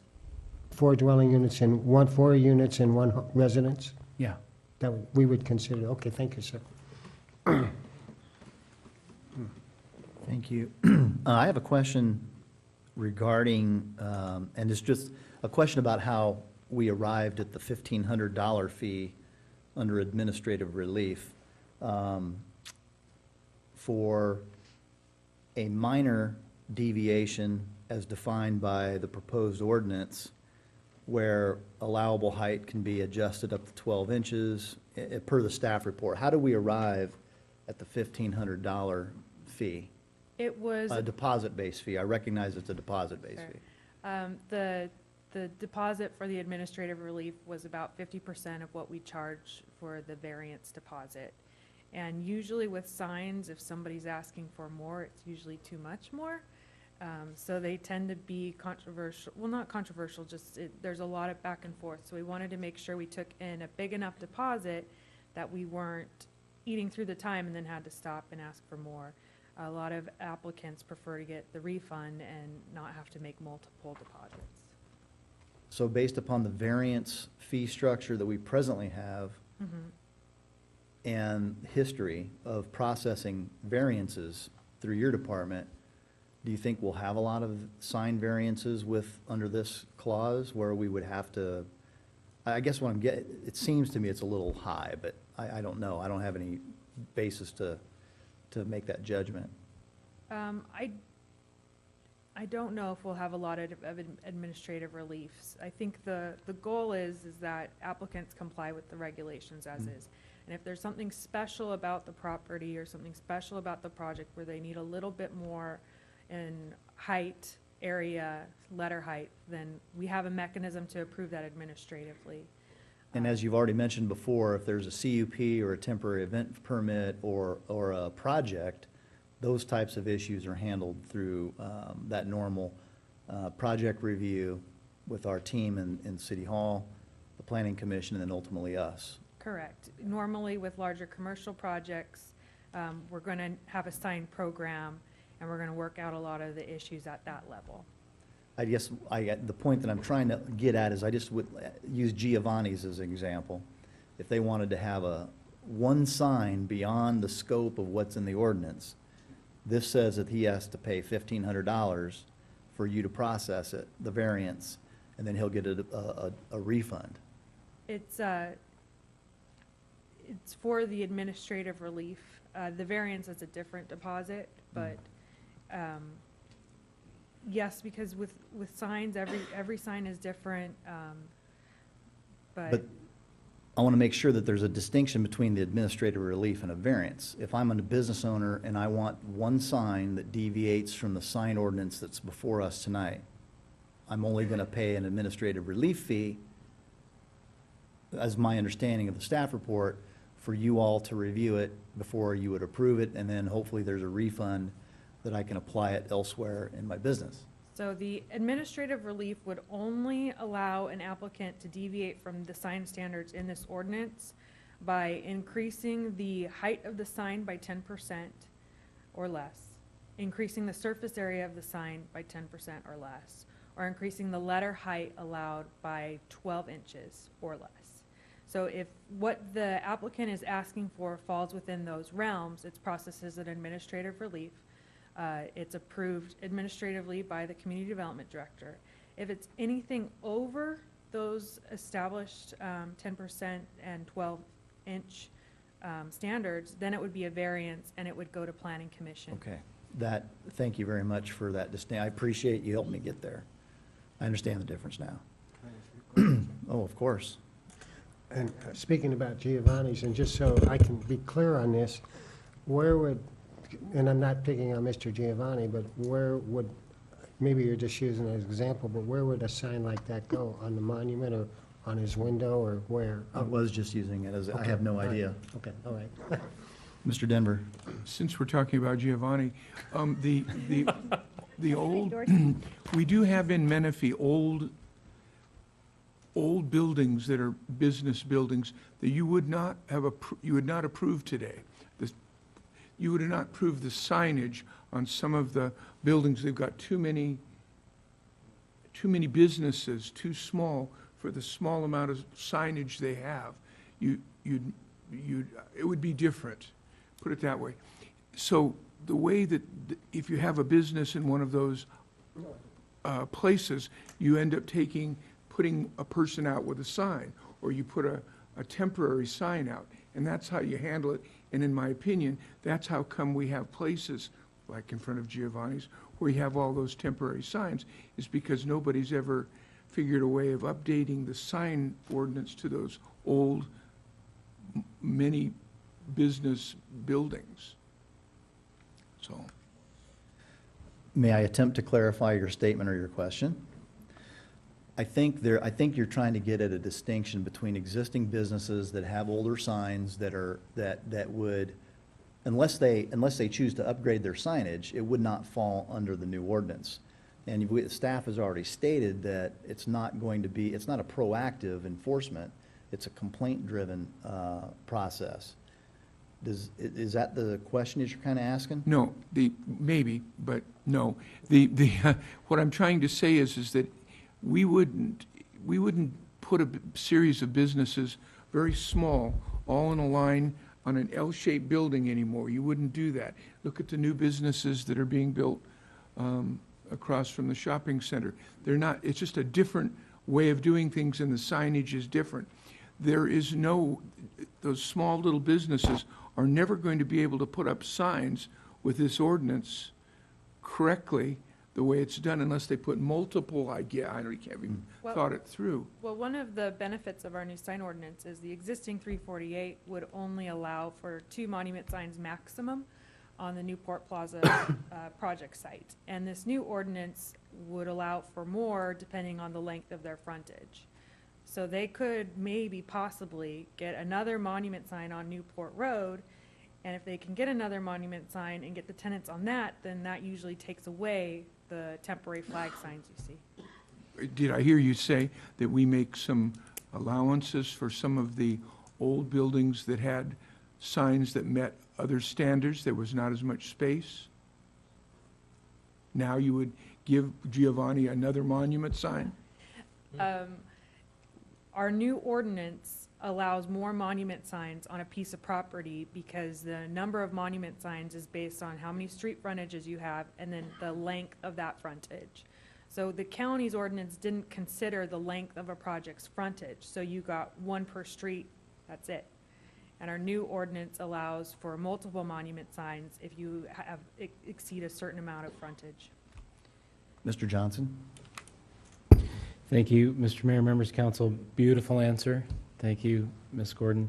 4 dwelling units and 4 units and 1 residence? Yeah. We would consider, okay, thank you, sir. Thank you. I have a question regarding, and it's just a question about how we arrived at the $1,500 fee under administrative relief for a minor deviation as defined by the proposed ordinance, where allowable height can be adjusted up to 12 inches per the staff report. How do we arrive at the $1,500 fee? It was A deposit-based fee. I recognize it's a deposit-based fee. the deposit for the administrative relief was about 50% of what we charge for the variance deposit. And usually with signs, if somebody's asking for more, it's usually too much more. So they tend to be controversial, well, not controversial, just there's a lot of back and forth. So we wanted to make sure we took in a big enough deposit that we weren't eating through the time and then had to stop and ask for more. A lot of applicants prefer to get the refund and not have to make multiple deposits. So based upon the variance fee structure that we presently have and history of processing variances through your department, do you think we'll have a lot of sign variances under this clause where we would have to, I guess what I'm getting, it seems to me it's a little high, but I don't know. I don't have any basis to make that judgment. I don't know if we'll have a lot of administrative reliefs. I think the goal is that applicants comply with the regulations as is. And if there's something special about the property or something special about the project where they need a little bit more in height, area, letter height, then we have a mechanism to approve that administratively. And as you've already mentioned before, if there's a CUP or a temporary event permit or a project, those types of issues are handled through that normal project review with our team in City Hall, the Planning Commission, and then ultimately us. Correct. Normally with larger commercial projects, we're going to have a signed program and we're going to work out a lot of the issues at that level. I guess the point that I'm trying to get at is I just would use Giovanni's as an example. If they wanted to have one sign beyond the scope of what's in the ordinance, this says that he has to pay $1,500 for you to process it, the variance, and then he'll get a refund. It's for the administrative relief. The variance is a different deposit, but yes, because with signs, every sign is different. But I want to make sure that there's a distinction between the administrative relief and a variance. If I'm a business owner and I want one sign that deviates from the sign ordinance that's before us tonight, I'm only going to pay an administrative relief fee, as my understanding of the staff report, for you all to review it before you would approve it, and then hopefully there's a refund that I can apply it elsewhere in my business. So the administrative relief would only allow an applicant to deviate from the sign standards in this ordinance by increasing the height of the sign by 10% or less, increasing the surface area of the sign by 10% or less, or increasing the letter height allowed by 12 inches or less. So if what the applicant is asking for falls within those realms, it's processed as an administrative relief. It's approved administratively by the Community Development Director. If it's anything over those established 10% and 12-inch standards, then it would be a variance and it would go to Planning Commission. Okay. Thank you very much for that distinction. I appreciate you helping me get there. I understand the difference now. Oh, of course. And speaking about Giovanni's, and just so I can be clear on this, where would, and I'm not picking on Mr. Giovanni, but where would, maybe you're just using it as an example, but where would a sign like that go? On the monument or on his window or where? I was just using it as, I have no idea. Okay, all right. Mr. Denver. Since we're talking about Giovanni, the old, we do have in Menifee old buildings that are business buildings that you would not have, you would not approve today. You would not approve the signage on some of the buildings. They've got too many businesses, too small for the small amount of signage they have. It would be different, put it that way. So the way that, if you have a business in one of those places, you end up putting a person out with a sign, or you put a temporary sign out, and that's how you handle it. And in my opinion, that's how come we have places, like in front of Giovanni's, where you have all those temporary signs, is because nobody's ever figured a way of updating the sign ordinance to those old, many business buildings. So. May I attempt to clarify your statement or your question? I think you're trying to get at a distinction between existing businesses that have older signs that would, unless they choose to upgrade their signage, it would not fall under the new ordinance. And staff has already stated that it's not a proactive enforcement, it's a complaint-driven process. Is that the question that you're kind of asking? No, maybe, but no. What I'm trying to say is that we wouldn't put a series of businesses very small, all in a line on an L-shaped building anymore. You wouldn't do that. Look at the new businesses that are being built across from the shopping center. They're not, it's just a different way of doing things, and the signage is different. Those small little businesses are never going to be able to put up signs with this ordinance correctly the way it's done unless they put multiple, I can't even thought it through. Well, one of the benefits of our new sign ordinance is the existing 348 would only allow for 2 monument signs maximum on the Newport Plaza project site. And this new ordinance would allow for more depending on the length of their frontage. So they could maybe possibly get another monument sign on Newport Road, and if they can get another monument sign and get the tenants on that, then that usually takes away the temporary flag signs you see. Did I hear you say that we make some allowances for some of the old buildings that had signs that met other standards? There was not as much space. Now you would give Giovanni another monument sign? Our new ordinance allows more monument signs on a piece of property because the number of monument signs is based on how many street frontages you have and then the length of that frontage. So the county's ordinance didn't consider the length of a project's frontage, so you got 1 per street, that's it. And our new ordinance allows for multiple monument signs if you exceed a certain amount of frontage. Mr. Johnson? Thank you, Mr. Mayor, members of council. Beautiful answer. Thank you, Ms. Gordon.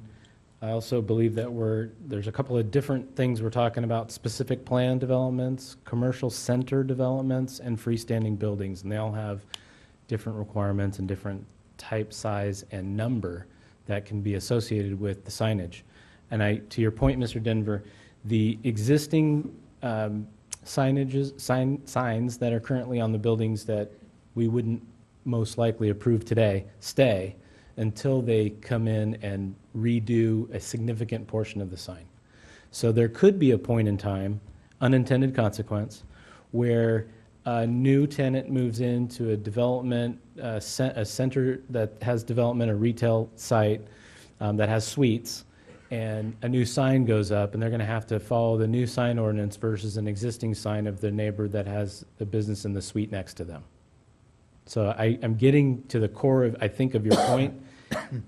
I also believe that there's a couple of different things we're talking about: specific plan developments, commercial center developments, and freestanding buildings. And they all have different requirements and different type, size, and number that can be associated with the signage. And to your point, Mr. Denver, the existing signs that are currently on the buildings that we wouldn't most likely approve today stay until they come in and redo a significant portion of the sign. So there could be a point in time, unintended consequence, where a new tenant moves into a development, a center that has development, a retail site that has suites, and a new sign goes up, and they're going to have to follow the new sign ordinance versus an existing sign of the neighbor that has the business in the suite next to them. So I'm getting to the core of, I think, of your point.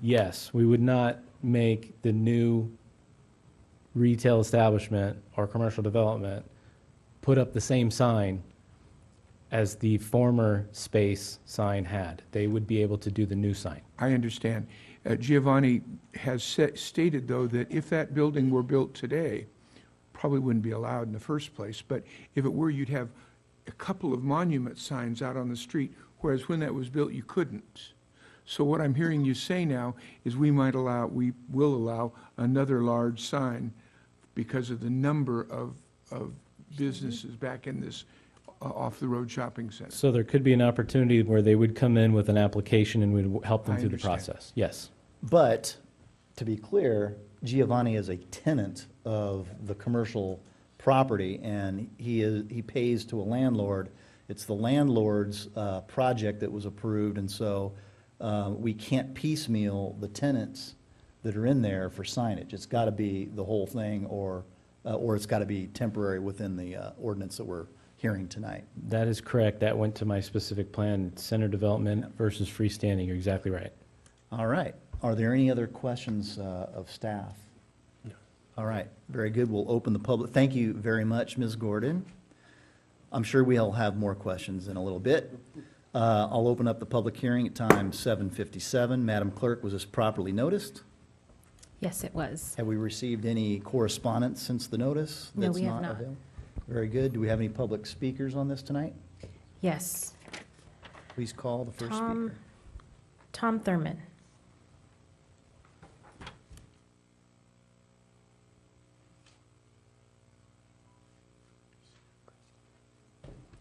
Yes, we would not make the new retail establishment or commercial development put up the same sign as the former space sign had. They would be able to do the new sign. I understand. Giovanni has stated, though, that if that building were built today, probably wouldn't be allowed in the first place, but if it were, you'd have a couple of monument signs out on the street, whereas when that was built, you couldn't. So what I'm hearing you say now is we will allow another large sign because of the number of businesses back in this off-the-road shopping center. So there could be an opportunity where they would come in with an application and we'd help them I through the understand. process. Yes. But, to be clear, Giovanni is a tenant of the commercial property, and he pays to a landlord. It's the landlord's project that was approved, and so we can't piecemeal the tenants that are in there for signage. It's got to be the whole thing, or it's got to be temporary within the ordinance that we're hearing tonight. That is correct. That went to my specific plan, center development versus freestanding. You're exactly right. All right. Are there any other questions of staff? No. All right. Very good. We'll open the public. Thank you very much, Ms. Gordon. I'm sure we'll have more questions in a little bit. I'll open up the public hearing at time 7:57. Madam Clerk, was this properly noticed? Yes, it was. Have we received any correspondence since the notice? No, that's we have not. available? Very good. Do we have any public speakers on this tonight? Yes. Please call the first speaker. Tom Thurman.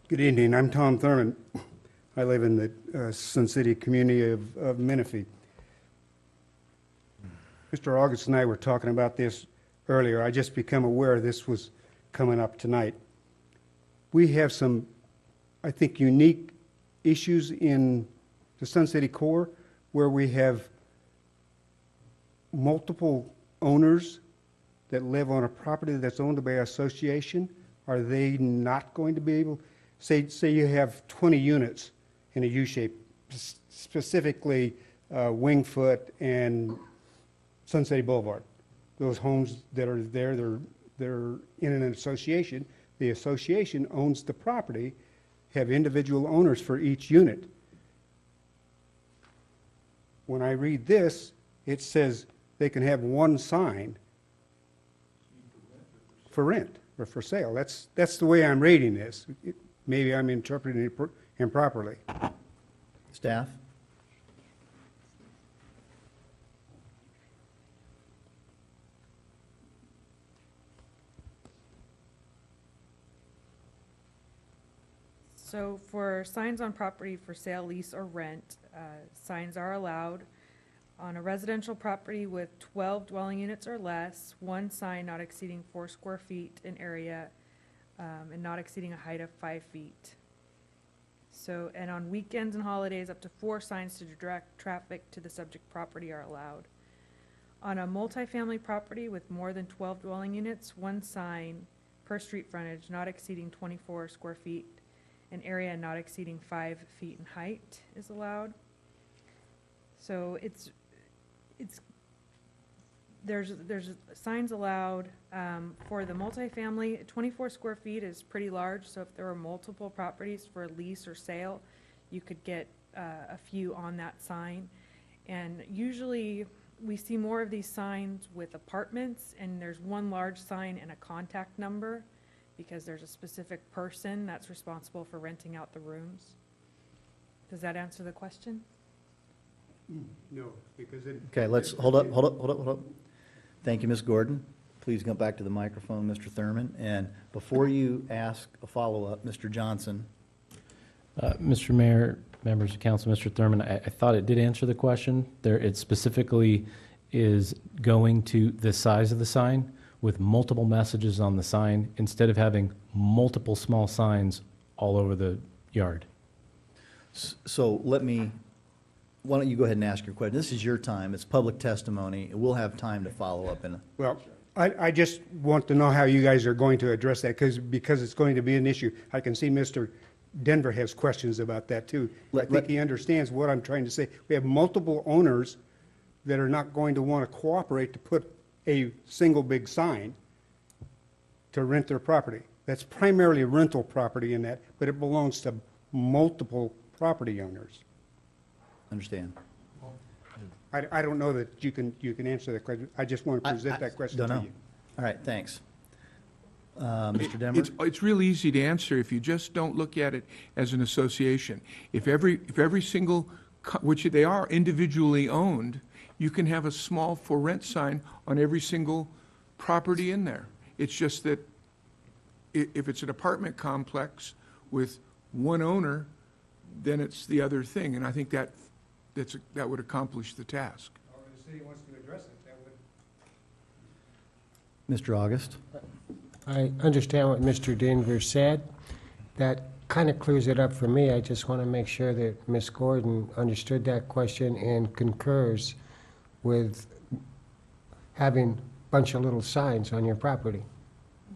Good evening. I'm Tom Thurman. I live in the Sun City community of Menifee. Mr. August and I were talking about this earlier. I just become aware this was coming up tonight. We have some, I think, unique issues in the Sun City core where we have multiple owners that live on a property that's owned by an association. Are they not going to be able, say you have 20 units in a U-shape, specifically Wingfoot and Sun City Boulevard. Those homes that are there, they're in an association. The association owns the property, have individual owners for each unit. When I read this, it says they can have one sign for rent or for sale. That's the way I'm reading this. Maybe I'm interpreting it improperly. Staff? So for signs on property for sale, lease, or rent, signs are allowed on a residential property with 12 dwelling units or less, one sign not exceeding 4 square feet in area, and not exceeding a height of 5 feet. So, and on weekends and holidays, up to 4 signs to direct traffic to the subject property are allowed. On a multifamily property with more than 12 dwelling units, one sign per street frontage not exceeding 24 square feet, an area not exceeding 5 feet in height is allowed. So there's signs allowed for the multifamily. 24 square feet is pretty large, so if there were multiple properties for lease or sale, you could get a few on that sign. And usually we see more of these signs with apartments, and there's one large sign and a contact number because there's a specific person that's responsible for renting out the rooms. Does that answer the question? No, because it... Okay, let's, hold up. Thank you, Ms. Gordon. please come back to the microphone, Mr. Thurman. And before you ask a follow-up, Mr. Johnson. Mr. Mayor, members of council, Mr. Thurman, I thought it did answer the question. There, it specifically is going to the size of the sign with multiple messages on the sign instead of having multiple small signs all over the yard. So why don't you go ahead and ask your question? This is your time. It's public testimony. We'll have time to follow up. Well, I just want to know how you guys are going to address that, because it's going to be an issue. I can see Mr. Denver has questions about that, too. I think he understands what I'm trying to say. We have multiple owners that are not going to want to cooperate to put a single big sign to rent their property. That's primarily rental property in that, but it belongs to multiple property owners. Understand. I don't know that you can answer that question. I just want to present that question to you. All right, thanks. Mr. Denver? It's real easy to answer if you just don't look at it as an association. If every single, which they are individually owned, you can have a small for rent sign on every single property in there. It's just that if it's an apartment complex with one owner, then it's the other thing, and I think that would accomplish the task. Or the city wants to address it, that would. Mr. August? I understand what Mr. Denver said. That kind of clears it up for me. I just want to make sure that Ms. Gordon understood that question and concurs with having a bunch of little signs on your property.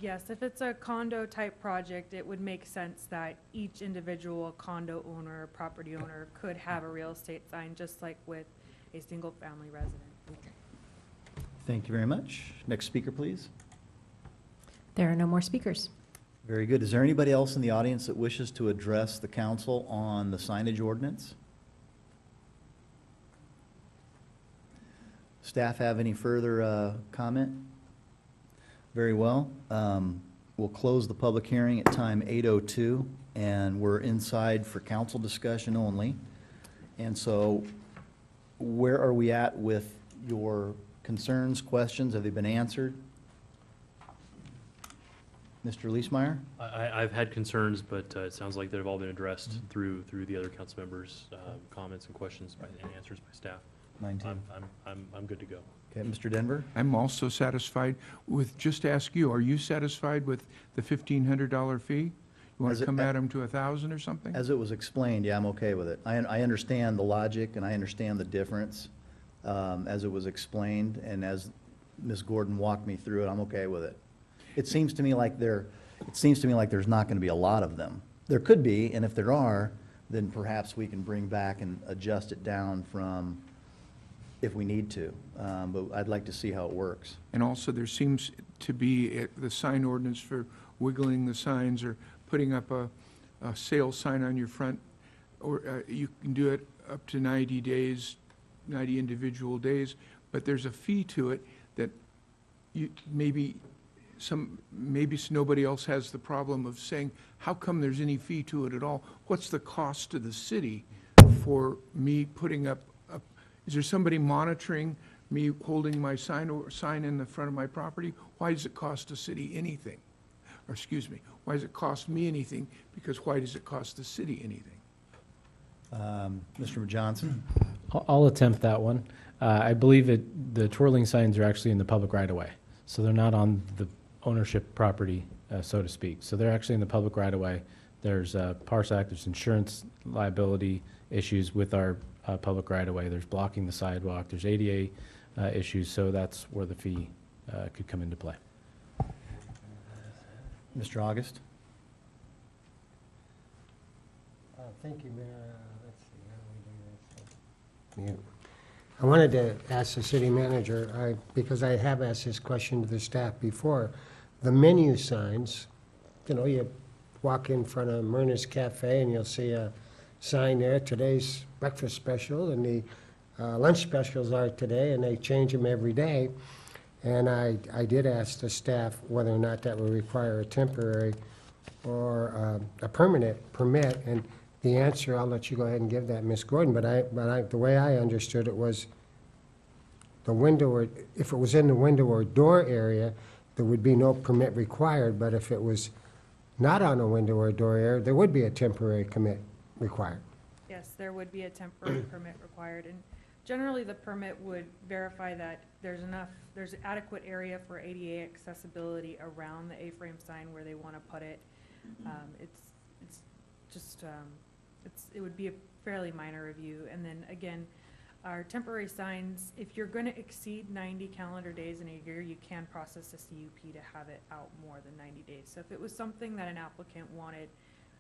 Yes, if it's a condo-type project, it would make sense that each individual condo owner, or property owner could have a real estate sign, just like with a single-family residence. Thank you very much. Next speaker, please. There are no more speakers. Very good. Is there anybody else in the audience that wishes to address the council on the signage ordinance? Staff have any further comment? Very well. We'll close the public hearing at time 8:02, and we're inside for council discussion only. And so where are we at with your concerns, questions? Have they been answered? Mr. Leesmeyer? I've had concerns, but it sounds like they've all been addressed through the other council members' comments and questions and answers by staff. Mine too. I'm good to go. Okay, Mr. Denver? I'm also satisfied with, just to ask you, are you satisfied with the $1,500 fee? You want to come at them to 1,000 or something? As it was explained, yeah, I'm okay with it. I understand the logic and I understand the difference as it was explained, and as Ms. Gordon walked me through it, I'm okay with it. It seems to me like there's not going to be a lot of them. There could be, and if there are, then perhaps we can bring back and adjust it down from if we need to. But I'd like to see how it works. And also, there seems to be the sign ordinance for wiggling the signs or putting up a sale sign on your front, or you can do it up to 90 days, 90 individual days, but there's a fee to it that maybe nobody else has the problem of saying, how come there's any fee to it at all? What's the cost to the city for me putting up is there somebody monitoring me holding my sign in the front of my property? Why does it cost the city anything? Or excuse me, why does it cost me anything? Because why does it cost the city anything? Mr. Johnson? I'll attempt that one. I believe the twirling signs are actually in the public right-of-way, so they're not on the ownership property, so to speak. So they're actually in the public right-of-way. There's PARSAC, there's insurance liability issues with our public right-of-way. There's blocking the sidewalk. There's ADA issues, so that's where the fee could come into play. Mr. August? Thank you, Mayor. Let's see, how do we do this? I wanted to ask the city manager, because I have asked this question to the staff before. The menu signs, you walk in front of Myrna's Cafe and you'll see a sign there, today's breakfast special, and the lunch specials are today, and they change them every day. And I did ask the staff whether or not that would require a temporary or a permanent permit, and the answer, I'll let you go ahead and give that, Ms. Gordon, but the way I understood it was the window, or if it was in the window or door area, there would be no permit required, but if it was not on a window or door area, there would be a temporary commit required. Yes, there would be a temporary permit required, and generally the permit would verify that there's adequate area for ADA accessibility around the A-frame sign where they want to put it. It's just, it would be a fairly minor review, and then again, our temporary signs, if you're going to exceed 90 calendar days in a year, you can process a CUP to have it out more than 90 days. So if it was something that an applicant wanted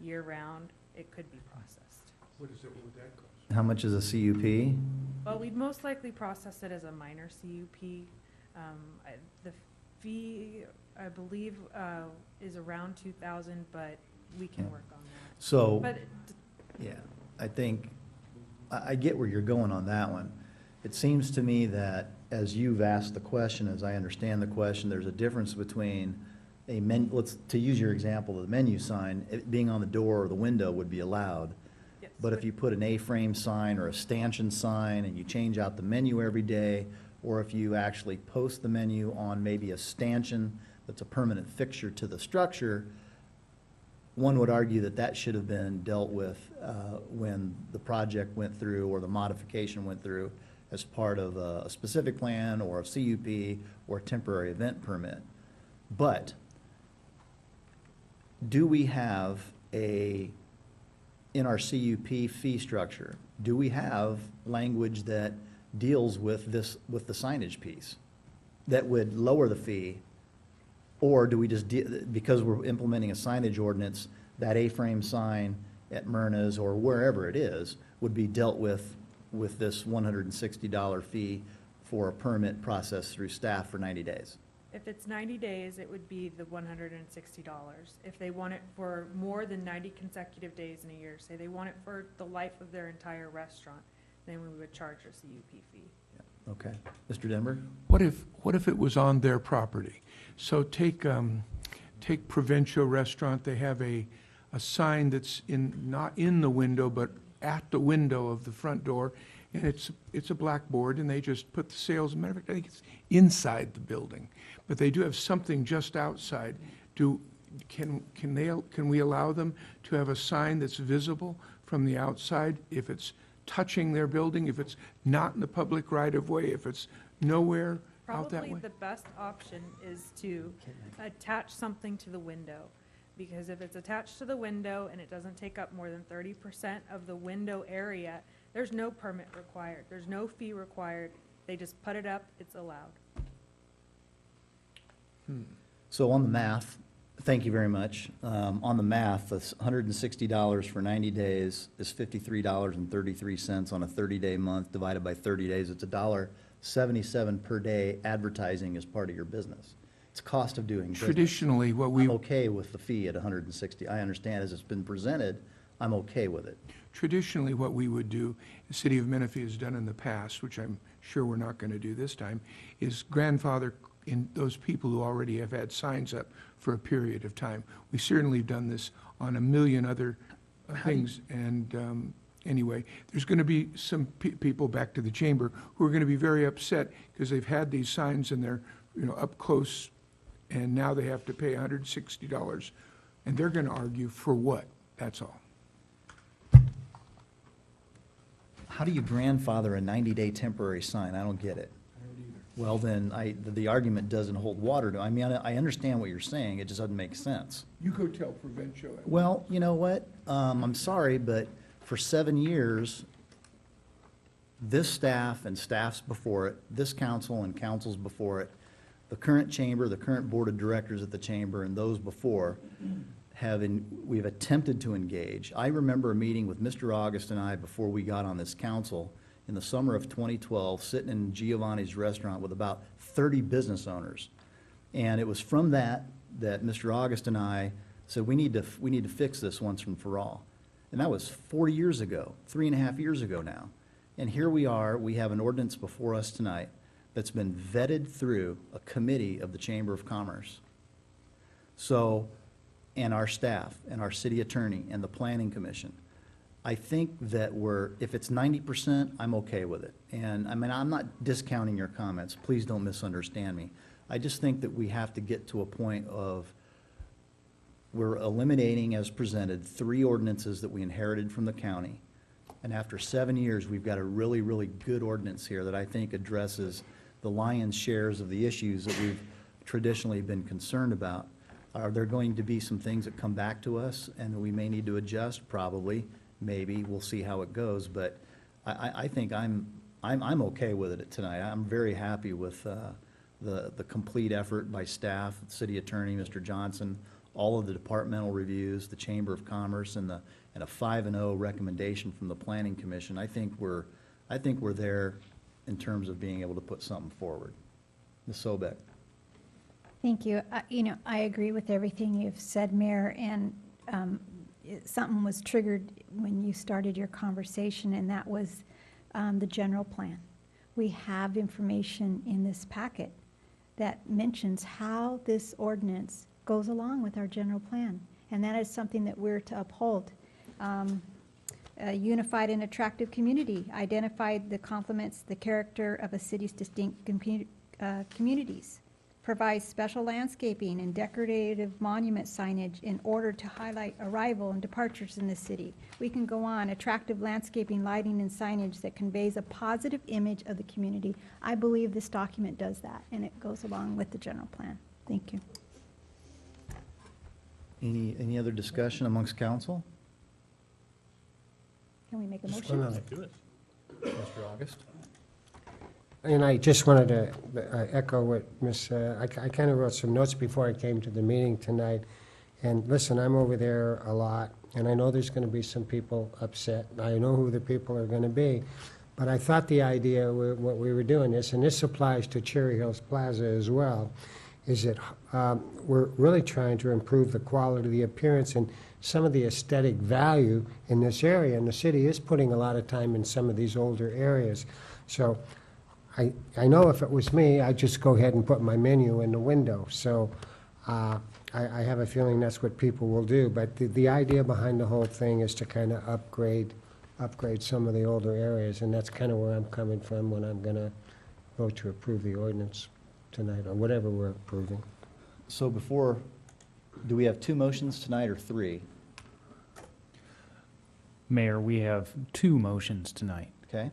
year-round, it could be processed. What would that cost? How much is a CUP? Well, we'd most likely process it as a minor CUP. The fee, I believe, is around 2,000, but we can work on that. So, But yeah, I think, I get where you're going on that one. It seems to me that as you've asked the question, as I understand the question, there's a difference between to use your example of the menu sign, it being on the door or the window would be allowed. yes, But if you put an A-frame sign or a stanchion sign and you change out the menu every day, or if you actually post the menu on maybe a stanchion that's a permanent fixture to the structure, one would argue that that should have been dealt with when the project went through or the modification went through as part of a specific plan or a CUP or a temporary event permit. But do we have in our CUP fee structure, do we have language that deals with with the signage piece that would lower the fee? Or do we just, because we're implementing a signage ordinance, that A-frame sign at Myrna's or wherever it is would be dealt with this $160 fee for a permit process through staff for 90 days? if it's 90 days, it would be the $160. If they want it for more than 90 consecutive days in a year, say they want it for the life of their entire restaurant, then we would charge a CUP fee. Okay. Mr. Denver? What if it was on their property? So take Provincial Restaurant, they have a sign that's not in the window, but at the window of the front door, and it's a blackboard, and they just put the sales, matter of fact, I think it's inside the building, but they do have something just outside. Can we allow them to have a sign that's visible from the outside if it's touching their building, if it's not in the public right-of-way, if it's nowhere out that way? Probably the best option is to attach something to the window, because if it's attached to the window and it doesn't take up more than 30% of the window area, there's no permit required, there's no fee required, they just put it up, it's allowed. So on the math, thank you very much. On the math, that's $160 for 90 days is $53.33 on a 30-day month divided by 30 days. It's $1.77 per day advertising as part of your business. It's cost of doing business. Traditionally, what we... I'm okay with the fee at $160. I understand as it's been presented, I'm okay with it. Traditionally, what we would do, the city of Menifee has done in the past, which I'm sure we're not going to do this time, is grandfather in those people who already have had signs up for a period of time. We certainly have done this on a million other things, and anyway, there's going to be some people back to the chamber who are going to be very upset because they've had these signs and they're, up close, and now they have to pay $160, and they're going to argue for what? That's all. How do you grandfather a 90-day temporary sign? I don't get it. Well, then, the argument doesn't hold water. I mean, I understand what you're saying, it just doesn't make sense. You go tell Provincial. Well, you know what? I'm sorry, but for 7 years, this staff and staffs before it, this council and councils before it, the current chamber, the current board of directors at the chamber, and those before, we've attempted to engage. I remember a meeting with Mr. August and I before we got on this council in the summer of 2012, sitting in Giovanni's restaurant with about 30 business owners. And it was from that Mr. August and I said, we need to fix this once and for all. And that was 4 years ago, 3.5 years ago now. And here we are, we have an ordinance before us tonight that's been vetted through a committee of the Chamber of Commerce. So, and our staff, and our city attorney, and the planning commission. I think that if it's 90%, I'm okay with it. And I mean, I'm not discounting your comments. Please don't misunderstand me. I just think that we have to get to a point of we're eliminating as presented 3 ordinances that we inherited from the county. And after 7 years, we've got a really, really good ordinance here that I think addresses the lion's shares of the issues that we've traditionally been concerned about. Are there going to be some things that come back to us and we may need to adjust? Probably, maybe. We'll see how it goes. But I think I'm okay with it tonight. I'm very happy with the complete effort by staff, the city attorney, Mr. Johnson, all of the departmental reviews, the Chamber of Commerce, and a 5-0 recommendation from the Planning Commission. I think we're there in terms of being able to put something forward. Ms. Sobek. Thank you. You know, I agree with everything you've said, Mayor, and something was triggered when you started your conversation, and that was the general plan. We have information in this packet that mentions how this ordinance goes along with our general plan, and that is something that we're to uphold. A unified and attractive community identified the complements the character of a city's distinct communities, provides special landscaping and decorative monument signage in order to highlight arrival and departures in the city. We can go on. Attractive landscaping, lighting, and signage that conveys a positive image of the community. I believe this document does that, and it goes along with the general plan. Thank you. Any other discussion amongst council? Can we make a Just motion? one other. Do it. Mr. August? And I just wanted to echo what I kind of wrote some notes before I came to the meeting tonight. And listen, I'm over there a lot, and I know there's going to be some people upset. I know who the people are going to be. But I thought the idea, what we were doing this, and this applies to Cherry Hills Plaza as well, is that we're really trying to improve the quality, the appearance, and some of the aesthetic value in this area. And the city is putting a lot of time in some of these older areas. So I know if it was me, I'd just go ahead and put my menu in the window. So I have a feeling that's what people will do. But the idea behind the whole thing is to kind of upgrade some of the older areas. And that's kind of where I'm coming from when I'm going to vote to approve the ordinance tonight, or whatever we're approving. So do we have 2 motions tonight or 3? Mayor, we have 2 motions tonight. Okay?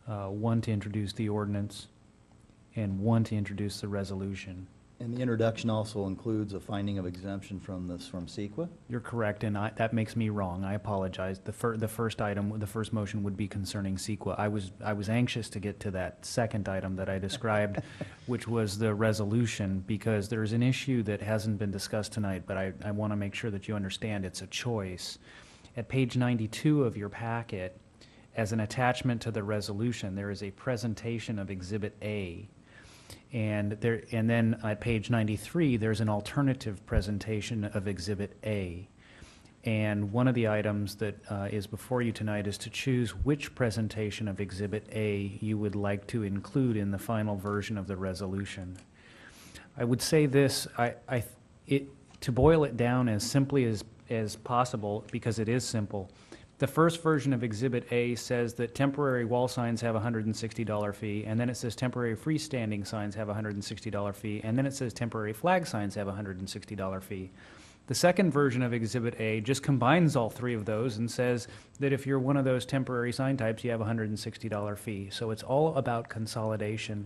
One to introduce the ordinance and one to introduce the resolution. And the introduction also includes a finding of exemption from CEQA? You're correct, and that makes me wrong. I apologize. The first item, the first motion would be concerning CEQA. I was anxious to get to that second item that I described, which was the resolution, because there's an issue that hasn't been discussed tonight, but I want to make sure that you understand it's a choice. At page 92 of your packet, as an attachment to the resolution, there is a presentation of Exhibit A. And then at page 93, there's an alternative presentation of Exhibit A. And one of the items that is before you tonight is to choose which presentation of Exhibit A you would like to include in the final version of the resolution. I would say this, to boil it down as simply as possible, because it is simple, the first version of Exhibit A says that temporary wall signs have a $160 fee, and then it says temporary freestanding signs have a $160 fee, and then it says temporary flag signs have a $160 fee. The second version of Exhibit A just combines all 3 of those and says that if you're one of those temporary sign types, you have a $160 fee. So it's all about consolidation.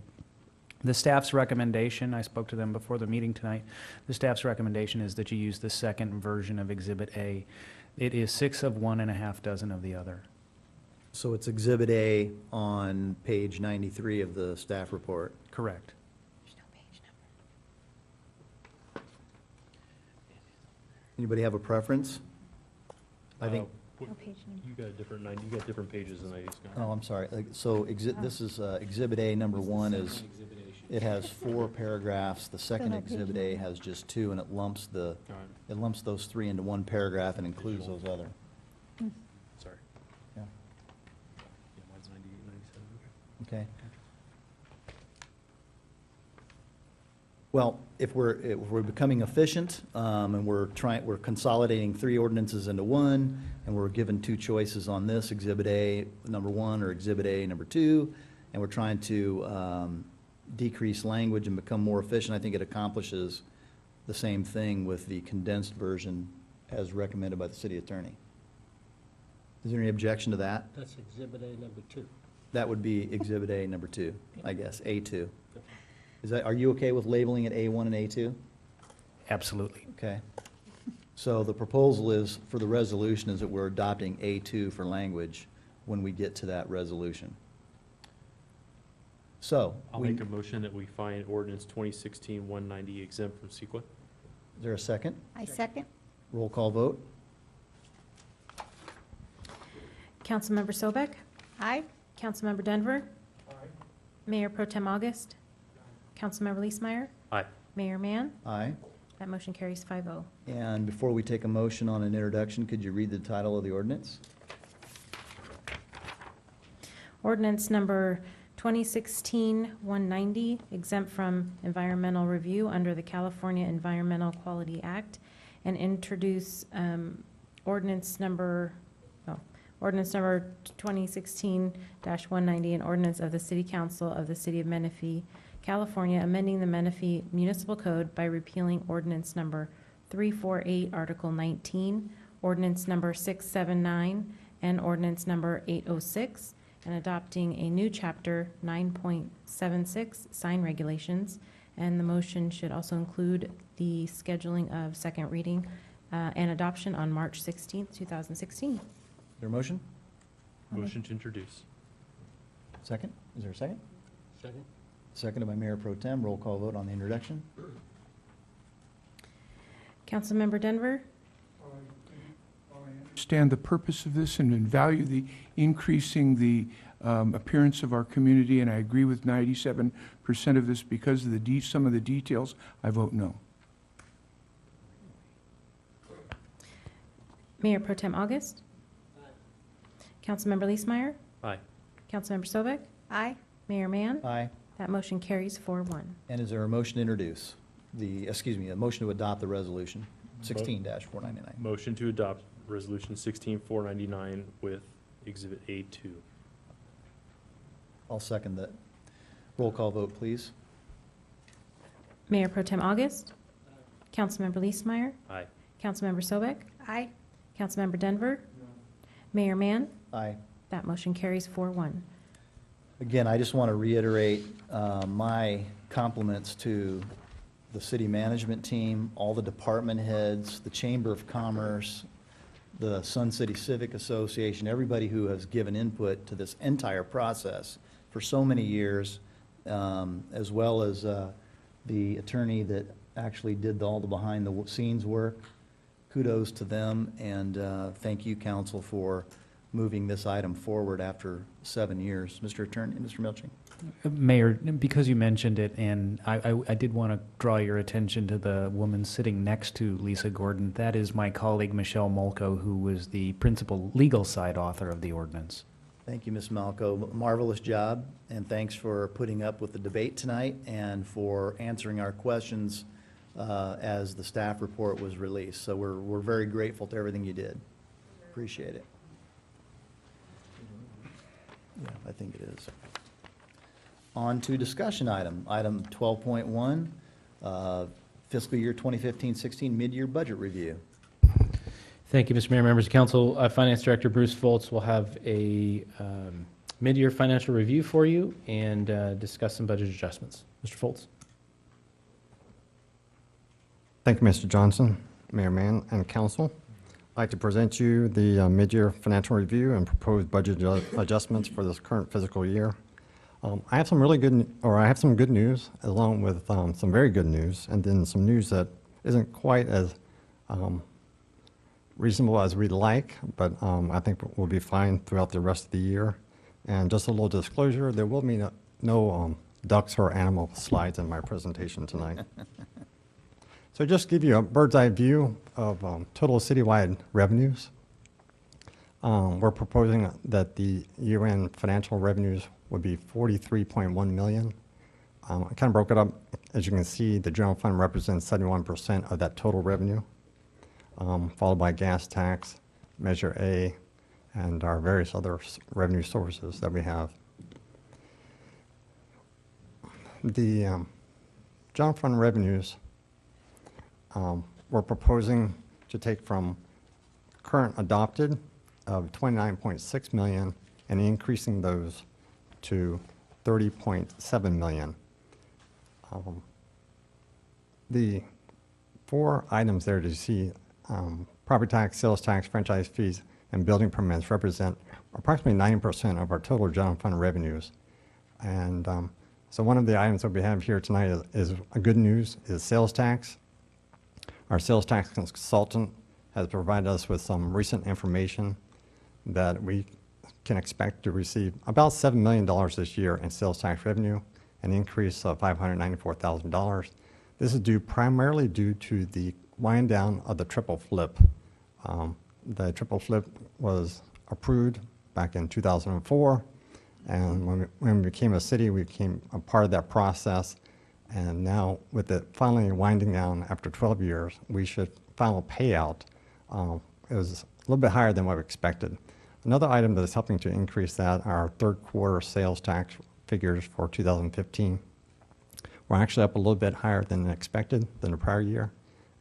The staff's recommendation, I spoke to them before the meeting tonight, the staff's recommendation is that you use the second version of Exhibit A. It is 6 of one and a half dozen of the other. So it's Exhibit A on page 93 of the staff report. Correct. There's no page number. Anybody have a preference? I think, No page number. You got different pages than I used to. oh, I'm sorry. So this is Exhibit A number 1 is, it has 4 paragraphs. The second no page Exhibit A has just 2, and it lumps those 3 into one paragraph and includes those other. Sorry. Yeah. Yeah, mine's 98, 97. Okay. Well, if we're becoming efficient, and we're consolidating 3 ordinances into one, and we're given 2 choices on this, Exhibit A, number 1, or Exhibit A, number 2, and we're trying to decrease language and become more efficient, I think it accomplishes the same thing with the condensed version as recommended by the city attorney. Is there any objection to that? That's Exhibit A number 2. That would be Exhibit A, number 2, I guess, A2. Are you okay with labeling it A1 and A2? Absolutely. Okay. So the proposal is, for the resolution, is that we're adopting A2 for language when we get to that resolution. So. I'll make a motion that we find ordinance 2016-190 exempt from CEQA. Is there a second? I second. Roll call vote. Councilmember Sobek? Aye. Councilmember Denver? Mayor Pro Tem August? Councilmember Leesmeyer? Aye. Mayor Mann? Aye. That motion carries 5-0. And before we take a motion on an introduction, could you read the title of the ordinance? Ordinance number 2016-190, exempt from environmental review under the California Environmental Quality Act, and introduce ordinance number 2016-190, an ordinance of the City Council of the City of Menifee, California, amending the Menifee Municipal Code by repealing ordinance number 348, Article 19, ordinance number 679, and ordinance number 806, and adopting a new chapter 9.76, sign regulations. And the motion should also include the scheduling of second reading and adoption on March 16th, 2016. Is there a motion? Motion to introduce. Second? Is there a second? Second? Seconded by Mayor Pro Tem. Roll call vote on the introduction. Councilmember Denver? Understand the purpose of this and value the increasing the appearance of our community, and I agree with 97% of this because of some of the details. I vote no. Mayor Pro Tem August? Councilmember Leesmeyer? Aye. Councilmember Sobek? Aye. Mayor Mann? Aye. That motion carries 4-1. And is there a motion to introduce a motion to adopt the resolution 16-499? Motion to adopt resolution 16-499 with Exhibit A2. I'll second that. Roll call vote, please. Mayor Pro Tem August? Councilmember Leesmeyer? Aye. Councilmember Sobek? Aye. Councilmember Denver? Mayor Mann? Aye. That motion carries 4-1. Again, I just want to reiterate my compliments to the city management team, all the department heads, the Chamber of Commerce, the Sun City Civic Association, everybody who has given input to this entire process for so many years, as well as the attorney that actually did all the behind-the-scenes work. Kudos to them, and thank you, council, for moving this item forward after 7 years. Mr. Attorney, Mr. Milching. Mayor, because you mentioned it, and I did want to draw your attention to the woman sitting next to Lisa Gordon. That is my colleague, Michelle Molko, who was the principal legal side author of the ordinance. Thank you, Ms. Malco. Marvelous job, and thanks for putting up with the debate tonight and for answering our questions as the staff report was released. So we're very grateful to everything you did. Appreciate it. Yeah, I think it is. On to discussion item 12.1, fiscal year 2015-16 mid-year budget review. Thank you, Mr. Mayor, members of council. Finance Director Bruce Foltz will have a mid-year financial review for you and discuss some budget adjustments. Mr. Foltz. Thank you, Mr. Johnson, Mayor Mann, and council. I'd like to present you the mid-year financial review and proposed budget adjustments for this current fiscal year. I have some good news, along with some very good news, and then some news that isn't quite as reasonable as we'd like, but I think we'll be fine throughout the rest of the year. And just a little disclosure, there will be no ducks or animal slides in my presentation tonight. So just give you a bird's eye view of total citywide revenues. We're proposing that the year-end financial revenues would be $43.1 million. I kind of broke it up As you can see, the general fund represents 71% of that total revenue, followed by gas tax, Measure A, and our various other revenue sources that we have. The general fund revenues, we're proposing to take from current adopted of 29.6 million and increasing those to 30.7 million. The four items there to see, property tax, sales tax, franchise fees, and building permits represent approximately 90% of our total general fund revenues. And so one of the items that we have here tonight is a good news, is sales tax. Our sales tax consultant has provided us with some recent information that we can expect to receive about $7 million this year in sales tax revenue, an increase of $594,000. This is primarily due to the wind down of the triple flip. The triple flip was approved back in 2004, and when we became a city, we became a part of that process. And now, with it finally winding down after 12 years, we should final payout. It was a little bit higher than what we expected. Another item that is helping to increase that are our third quarter sales tax figures for 2015. We're actually up a little bit higher than expected than the prior year,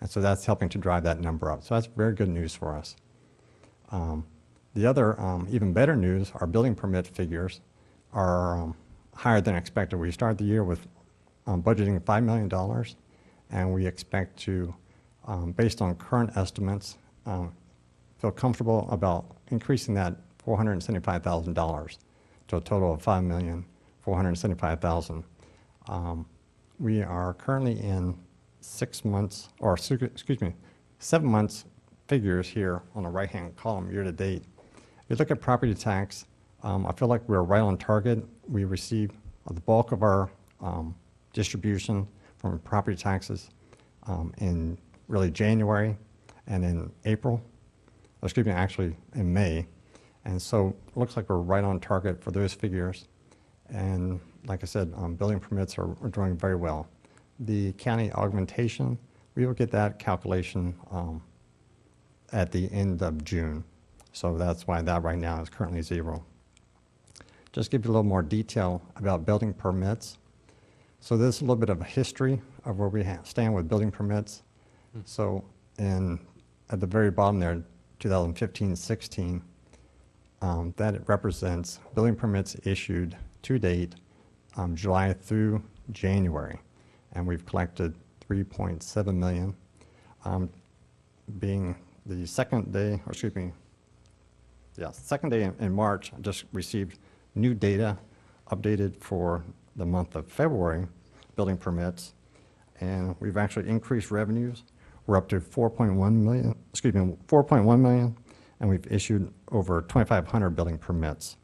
and so that's helping to drive that number up. So that's very good news for us. The other even better news, our building permit figures are higher than expected. We started the year with budgeting $5 million, and we expect to, based on current estimates, feel comfortable about increasing that $475,000 to a total of $5,475,000. We are currently in 6 months, or excuse me, 7 months figures here on the right-hand column year to date. If you look at property tax, I feel like we're right on target. We received the bulk of our distribution from property taxes in really January and in April, excuse me, actually in May. And so it looks like we're right on target for those figures. And like I said, building permits are doing very well. The county augmentation, we will get that calculation at the end of June. So that's why that right now is currently 0. Just give you a little more detail about building permits. So this is a little bit of a history of where we stand with building permits. So at the very bottom there, 2015-16, that represents building permits issued to date, July through January. And we've collected 3.7 million. Being the second day, or excuse me, yeah, second day in March, I just received new data updated for the month of February, building permits, and we've actually increased revenues. We're up to 4.1 million, excuse me, 4.1 million, and we've issued over 2,500 building permits.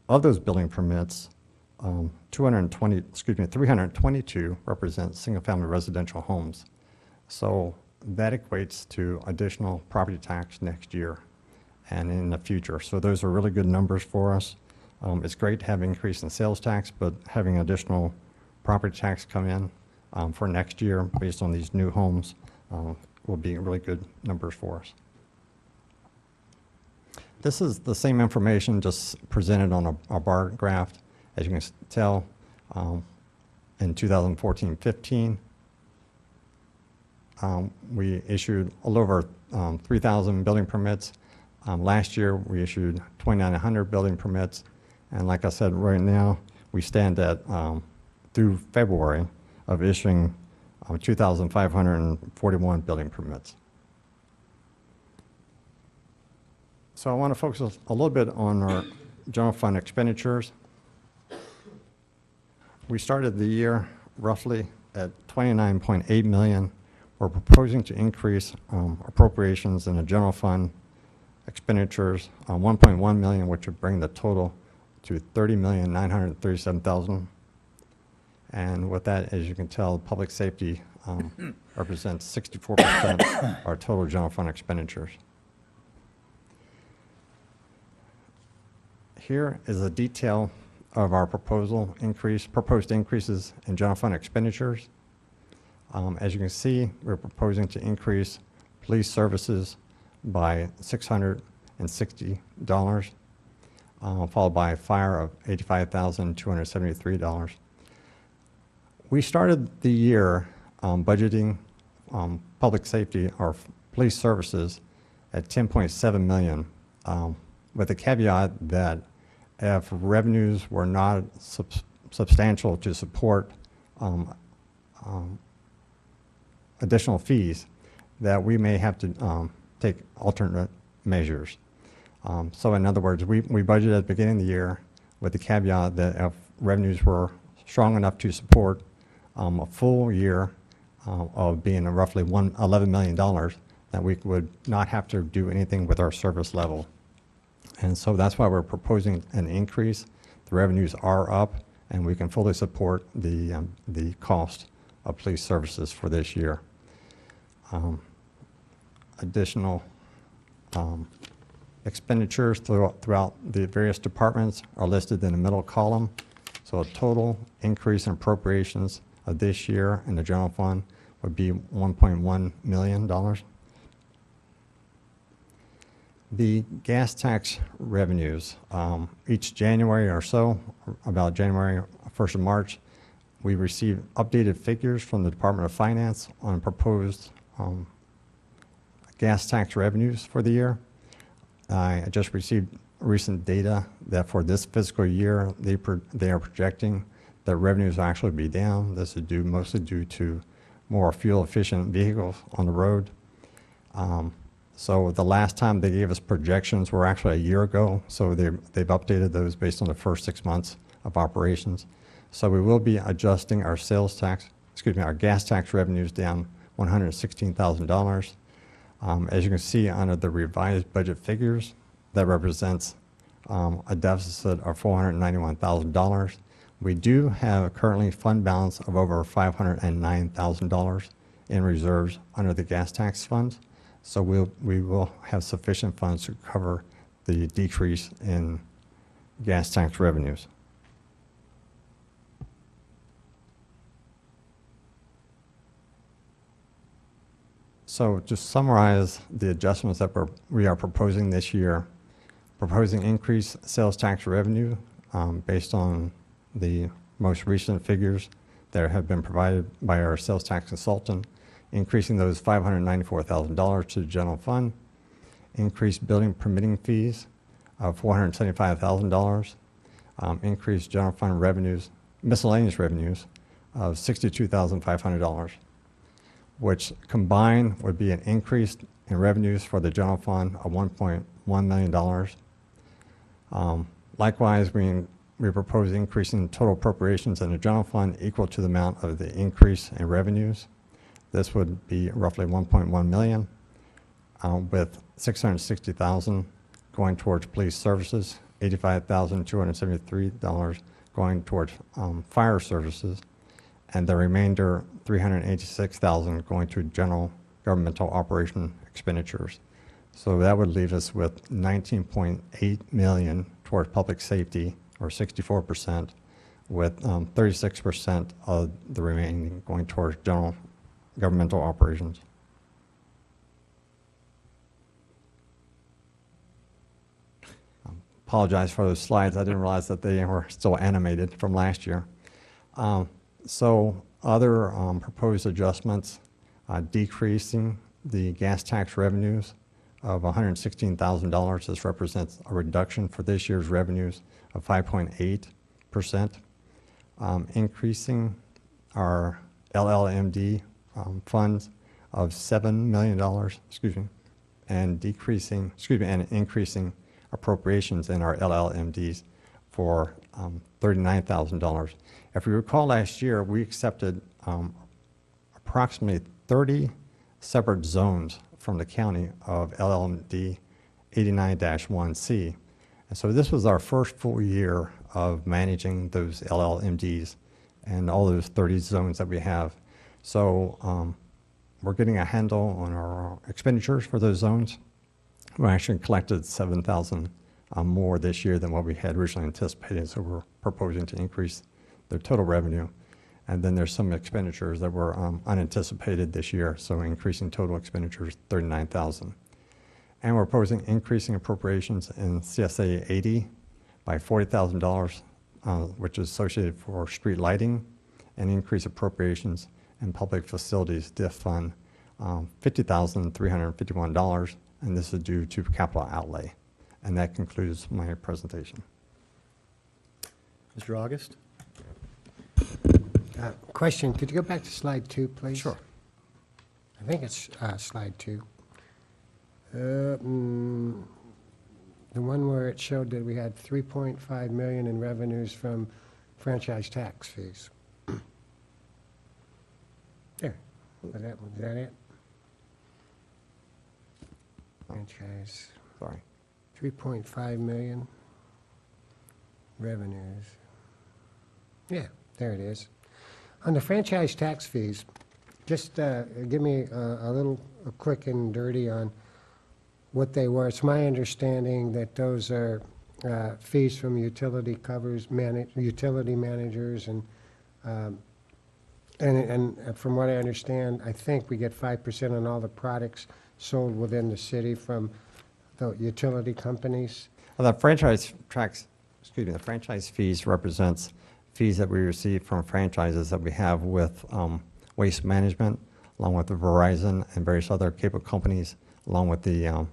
Of those building permits, 322 represent single-family residential homes. So that equates to additional property tax next year and in the future. So those are really good numbers for us. It's great to have an increase in sales tax, but having additional property tax come in for next year based on these new homes will be really good numbers for us. This is the same information just presented on a bar graph. As you can tell, in 2014-15, we issued a little over 3,000 building permits. Last year, we issued 2,900 building permits. And like I said, right now, we stand at, through February, of issuing 2,541 building permits. So I want to focus a little bit on our general fund expenditures. We started the year roughly at 29.8 million. We're proposing to increase appropriations in the general fund expenditures 1.1 million, which would bring the total to 30,937,000. And with that, as you can tell, public safety represents 64% of our total general fund expenditures. Here is a detail of our proposed increases in general fund expenditures. As you can see, we're proposing to increase police services by $660, followed by fire of $85,273. We started the year budgeting public safety or police services at $10.7 million, with the caveat that if revenues were not substantial to support additional fees, that we may have to take alternate measures. So in other words, we budgeted at the beginning of the year with the caveat that if revenues were strong enough to support a full year of being roughly $11 million, that we would not have to do anything with our service level. And so that's why we're proposing an increase. The revenues are up, and we can fully support the cost of police services for this year. Additional expenditures throughout the various departments are listed in the middle column. So a total increase in appropriations of this year in the general fund would be $1.1 million. The gas tax revenues, each January or so, about January 1st of March, we receive updated figures from the Department of Finance on proposed gas tax revenues for the year. I just received recent data that for this fiscal year, they are projecting that revenues will actually be down. This is mostly due to more fuel-efficient vehicles on the road. So the last time they gave us projections were actually a year ago, so they've updated those based on the first 6 months of operations. So we will be adjusting our our gas tax revenues down $116,000. As you can see under the revised budget figures, that represents a deficit of $491,000. We do have currently fund balance of over $509,000 in reserves under the gas tax funds. So we will have sufficient funds to cover the decrease in gas tax revenues. So to summarize the adjustments that we are proposing this year, proposing increased sales tax revenue based on the most recent figures that have been provided by our sales tax consultant, increasing those $594,000 to the general fund, increased building permitting fees of $475,000, increased general fund revenues, miscellaneous revenues of $62,500, which combined would be an increase in revenues for the general fund of $1.1 million. Likewise, we propose increasing total appropriations in the general fund equal to the amount of the increase in revenues. This would be roughly $1.1 million, with $660,000 going towards police services, $85,273 going towards fire services, and the remainder, $386,000 going to general governmental operation expenditures. So that would leave us with $19.8 million towards public safety, or 64%, with 36% of the remaining going towards general governmental operations. Apologize for those slides. I didn't realize that they were still animated from last year. So other proposed adjustments, decreasing the gas tax revenues of $116,000. This represents a reduction for this year's revenues of 5.8%. Increasing our LLMD funds of $7 million, and increasing appropriations in our LLMDs for $39,000. If you recall last year, we accepted approximately 30 separate zones from the county of LLMD 89-1C. And so this was our first full year of managing those LLMDs and all those 30 zones that we have. So we're getting a handle on our expenditures for those zones. We actually collected $7,000 more this year than what we had originally anticipated, so we're proposing to increase their total revenue. And then there's some expenditures that were unanticipated this year, so increasing total expenditures $39,000. And we're proposing increasing appropriations in CSA 80 by $40,000, which is associated for street lighting, and increase appropriations in public facilities diff fund, $50,351, and this is due to capital outlay. And that concludes my presentation. Mr. August? Question, could you go back to slide 2, please? Sure. I think it's slide 2. The one where it showed that we had 3.5 million in revenues from franchise tax fees. There, was that it? Franchise, Sorry. 3.5 million revenues. Yeah, there it is. On the franchise tax fees, just give me a quick and dirty on what they were. It's my understanding that those are fees from utility utility managers, and from what I understand, I think we get 5% on all the products sold within the city from the utility companies. Well, the franchise fees represents fees that we receive from franchises that we have with Waste Management, along with the Verizon and various other cable companies, along with the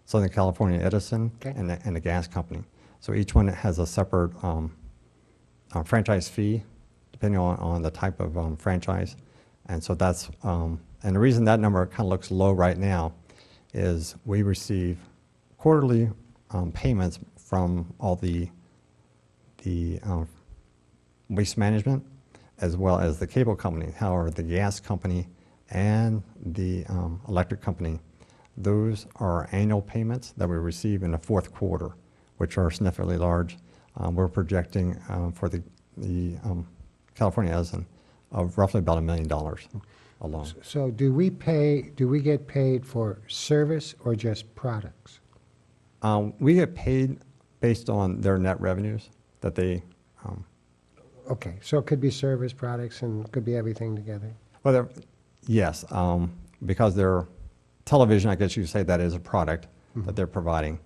Southern California Edison, Okay. and the gas company. So each one has a separate franchise fee, depending on the type of franchise. And so that's, and the reason that number kind of looks low right now is we receive quarterly payments from all the Waste Management, as well as the cable company. However, the gas company and the electric company, those are annual payments that we receive in the fourth quarter, which are significantly large. We're projecting for the California Edison of roughly about $1 million alone. So do we get paid for service or just products? We get paid based on their net revenues that they. Okay, so it could be service, products, and could be everything together. Well, yes, because they're television, I guess you could say that is a product that they're providing,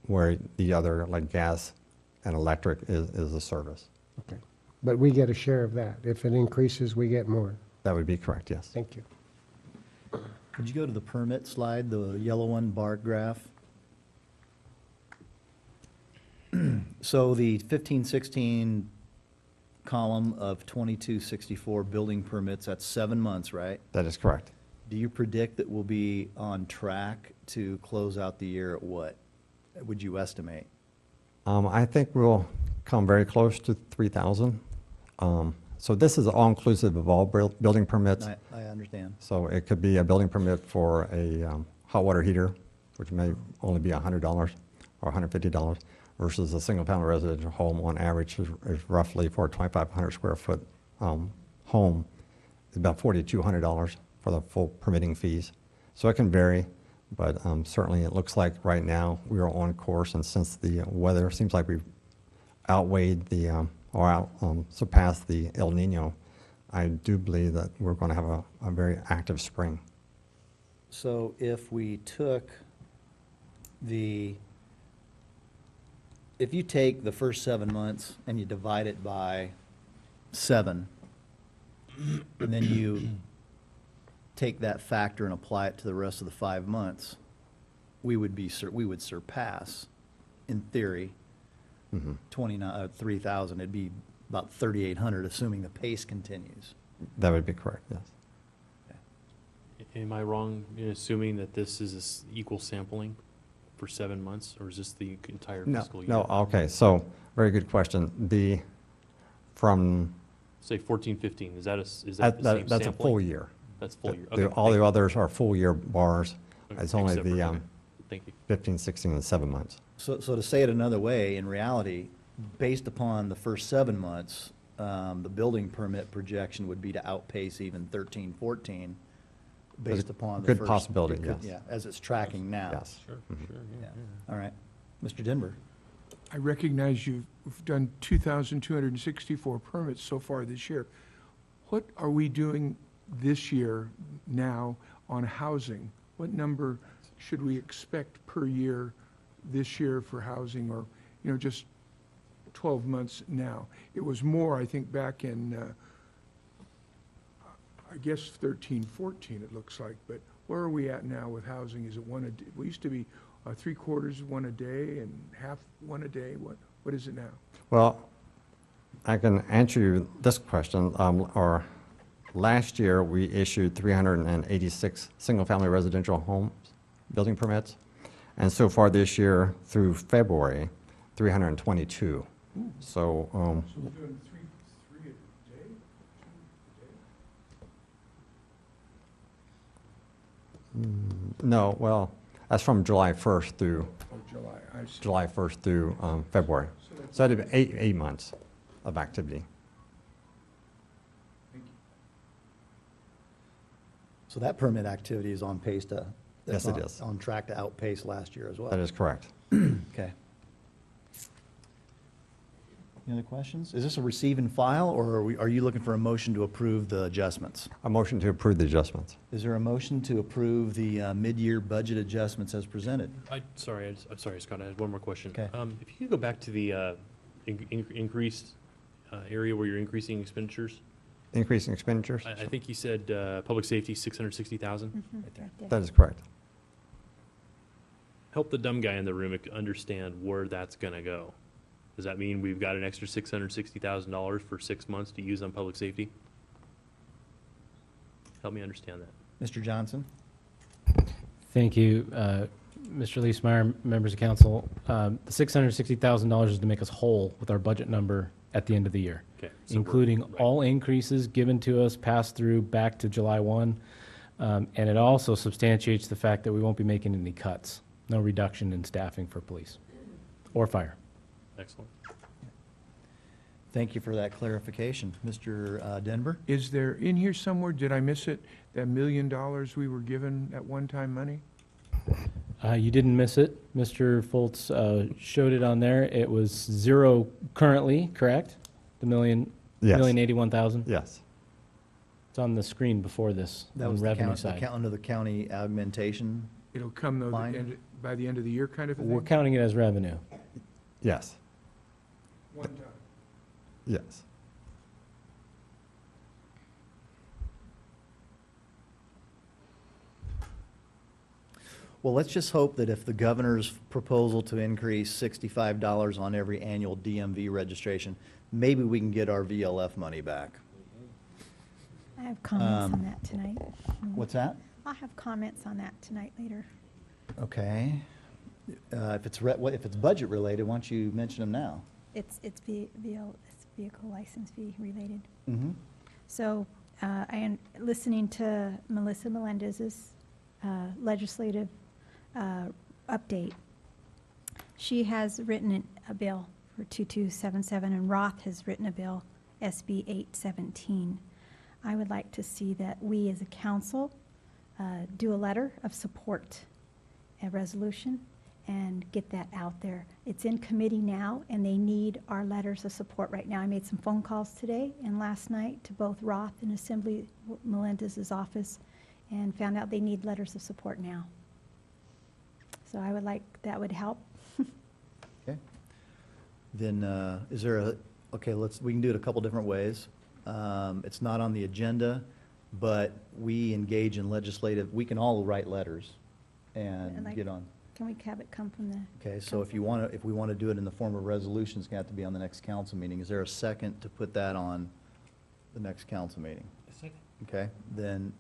where the other, like gas and electric, is a service. Okay, but we get a share of that. If it increases, we get more. That would be correct, yes. Thank you. Could you go to the permit slide, the yellow one, bar graph? So the 15-16 column of 2264 building permits, that's 7 months, right? That is correct. Do you predict that we'll be on track to close out the year at what? Would you estimate? I think we'll come very close to 3,000. So this is all-inclusive of all building permits. I understand. So it could be a building permit for a hot water heater, which may only be $100 or $150, versus a single-family residential home on average is roughly, for a 2,500 square foot home, is about $4,200 for the full permitting fees. So it can vary, but certainly it looks like right now we are on course, and since the weather seems like we've outweighed surpassed the El Nino, I do believe that we're going to have a very active spring. So if we took if you take the first 7 months and you divide it by 7, and then you take that factor and apply it to the rest of the 5 months, we would surpass, in theory, 3,000. It'd be about 3,800, assuming the pace continues. That would be correct, yes. Am I wrong in assuming that this is equal sampling for 7 months, or is this the entire fiscal year? No, okay, so, very good question. From. Say 14, 15, is that the same sampling? That's a full year. That's full year, okay. All the others are full year bars. Okay, It's only except for- the okay. Thank you. 15, 16, and 7 months. So to say it another way, in reality, based upon the first 7 months, the building permit projection would be to outpace even 13, 14, There's based a upon the good first. possibility, it could- yes. Yeah, as it's tracking now. Yes. Sure, Mhm. sure, Yeah. yeah. All right. Mr. Denver? I recognize you've we've done 2,264 permits so far this year. What are we doing this year now on housing? What number should we expect per year this year for housing, or, you know, just 12 months now? It was more, I think, back in, I guess 13, 14, it looks like, but where are we at now with housing? Is it one a day? We used to be 3/4 one a day and half one a day. What is it now? Well, I can answer you this question. Last year, we issued 386 single-family residential homes building permits, and so far this year through February, 322. So, So we're doing three a day? 2 a day? no, well, that's from July 1st through Oh, July, I see. July 1st through February. So that'd be eight months of activity. Thank you. So that permit activity is on pace to? Yes, that's it on- is. On track to outpace last year as well? That is correct. Okay. Any other questions? Is this a receive and file, or are you looking for a motion to approve the adjustments? A motion to approve the adjustments. Is there a motion to approve the mid-year budget adjustments as presented? I'm sorry, Scott, I had one more question. Okay. If you could go back to the increased area where you're increasing expenditures. Increasing expenditures? I think you said public safety, 660,000. Right there. That is correct. Help the dumb guy in the room understand where that's going to go. Does that mean we've got an extra $660,000 for 6 months to use on public safety? Help me understand that. Mr. Johnson? Thank you, Mr. Leesmeyer, members of council. The $660,000 is to make us whole with our budget number at the end of the year, Okay. So we're- including right. all increases given to us, passed through back to July 1. And it also substantiates the fact that we won't be making any cuts, no reduction in staffing for police or fire. Excellent. Thank you for that clarification. Mr. Denver? Is there, in here somewhere, did I miss it, that $1 million we were given at one-time money? You didn't miss it. Mr. Foltz showed it on there. It was zero currently, correct? The Yes. 1,081,000? Yes. It's on the screen before this, That on was the the revenue count, side. under the county augmentation? It'll come, though, Fine. by the end of the year kind of a We're thing? counting it as revenue. Yes. One time. Yes. Well, let's just hope that if the governor's proposal to increase $65 on every annual DMV registration, maybe we can get our VLF money back. I have comments on that tonight. What's that? I'll have comments on that tonight later. Okay. If it's budget related, why don't you mention them now? It's vehicle license fee related. Mm-hmm. So I am listening to Melissa Melendez's legislative update. She has written a bill for 2277, and Roth has written a bill, SB 817. I would like to see that we as a council do a letter of support, a resolution, and get that out there. It's in committee now, and they need our letters of support right now. I made some phone calls today and last night to both Roth and Assembly Melendez's office and found out they need letters of support now. So I would like, that would help. Okay. Then, is there okay, we can do it a couple different ways. It's not on the agenda, but we engage in legislative, we can all write letters and Like- get on. Can we have it come from the? Okay, so if we want to do it in the form of resolutions, it's going to have to be on the next council meeting. Is there a second to put that on the next council meeting? Second. Okay, then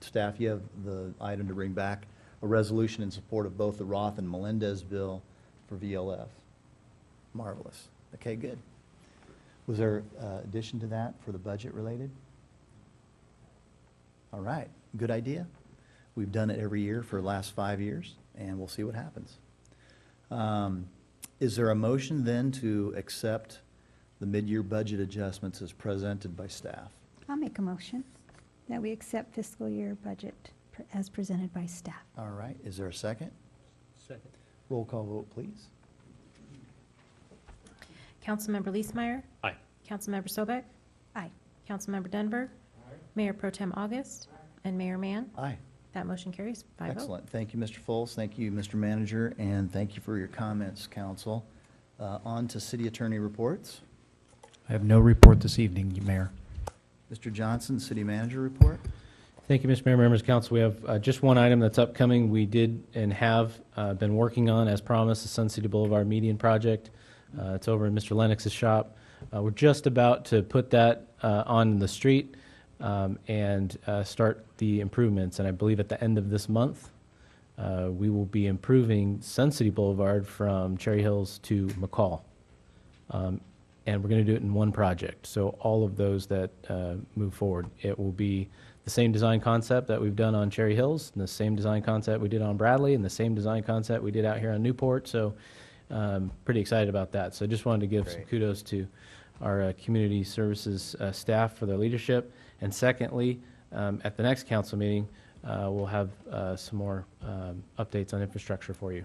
staff, you have the item to bring back, a resolution in support of both the Roth and Melendez bill for VLF. Marvelous. Okay, good. Was there addition to that for the budget related? All right, good idea. We've done it every year for the last 5 years, and we'll see what happens. Is there a motion then to accept the mid-year budget adjustments as presented by staff? I'll make a motion that we accept fiscal year budget as presented by staff. All right, is there a second? Second. Roll call vote, please. Councilmember Leesmeyer. Aye. Councilmember Sobek. Aye. Councilmember Denver. Mayor Pro Tem August. And Mayor Mann. Aye. That motion carries 5-0. Excellent. Thank you, Mr. Foles. Thank you, Mr. Manager, and thank you for your comments, council. On to city attorney reports. I have no report this evening, Mayor. Mr. Johnson, city manager report. Thank you, Mr. Mayor, members of council. We have just one item that's upcoming. We did and have been working on, as promised, the Sun City Boulevard median project. It's over in Mr. Lennox's shop. We're just about to put that on the street and start the improvements. And I believe at the end of this month, we will be improving Sun City Boulevard from Cherry Hills to McCall. And we're going to do it in one project. So all of those that move forward, it will be the same design concept that we've done on Cherry Hills, and the same design concept we did on Bradley, and the same design concept we did out here on Newport. So pretty excited about that. So just wanted to give some kudos to our community services staff for their leadership. And secondly, at the next council meeting, we'll have some more updates on infrastructure for you.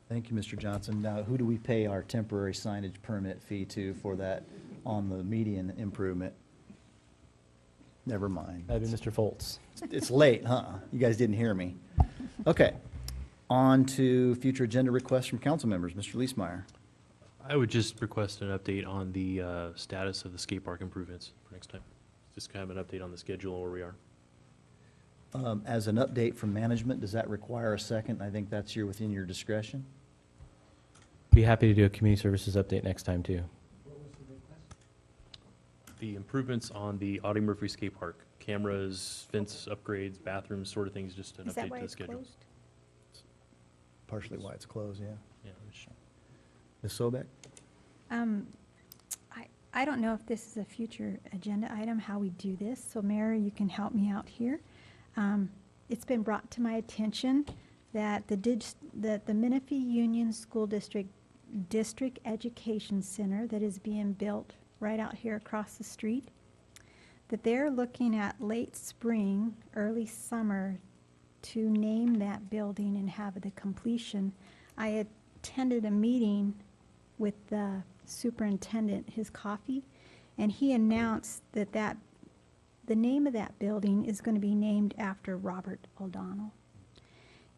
Thank you, Mr. Johnson. Now, who do we pay our temporary signage permit fee to for that on the median improvement? Never mind. That'd be Mr. Foltz. It's late, huh? You guys didn't hear me. Okay. On to future agenda requests from council members. Mr. Leesmeyer. I would just request an update on the status of the skate park improvements for next time. Just kind of an update on the schedule and where we are. As an update from management, does that require a second? I think that's within your discretion. Be happy to do a community services update next time, too. The improvements on the Audie Murphy skate park, cameras, fence upgrades, bathrooms, sort of things, just an Is that update why to the it's schedule. closed? Partially why it's closed, yeah. Yeah, Ms. Sobek? I don't know if this is a future agenda item, how we do this, so Mayor, you can help me out here. It's been brought to my attention that the Menifee Union School District Education Center that is being built right out here across the street, that they're looking at late spring, early summer to name that building and have the completion. I attended a meeting with the superintendent, his coffee, and he announced that the name of that building is going to be named after Robert O'Donnell.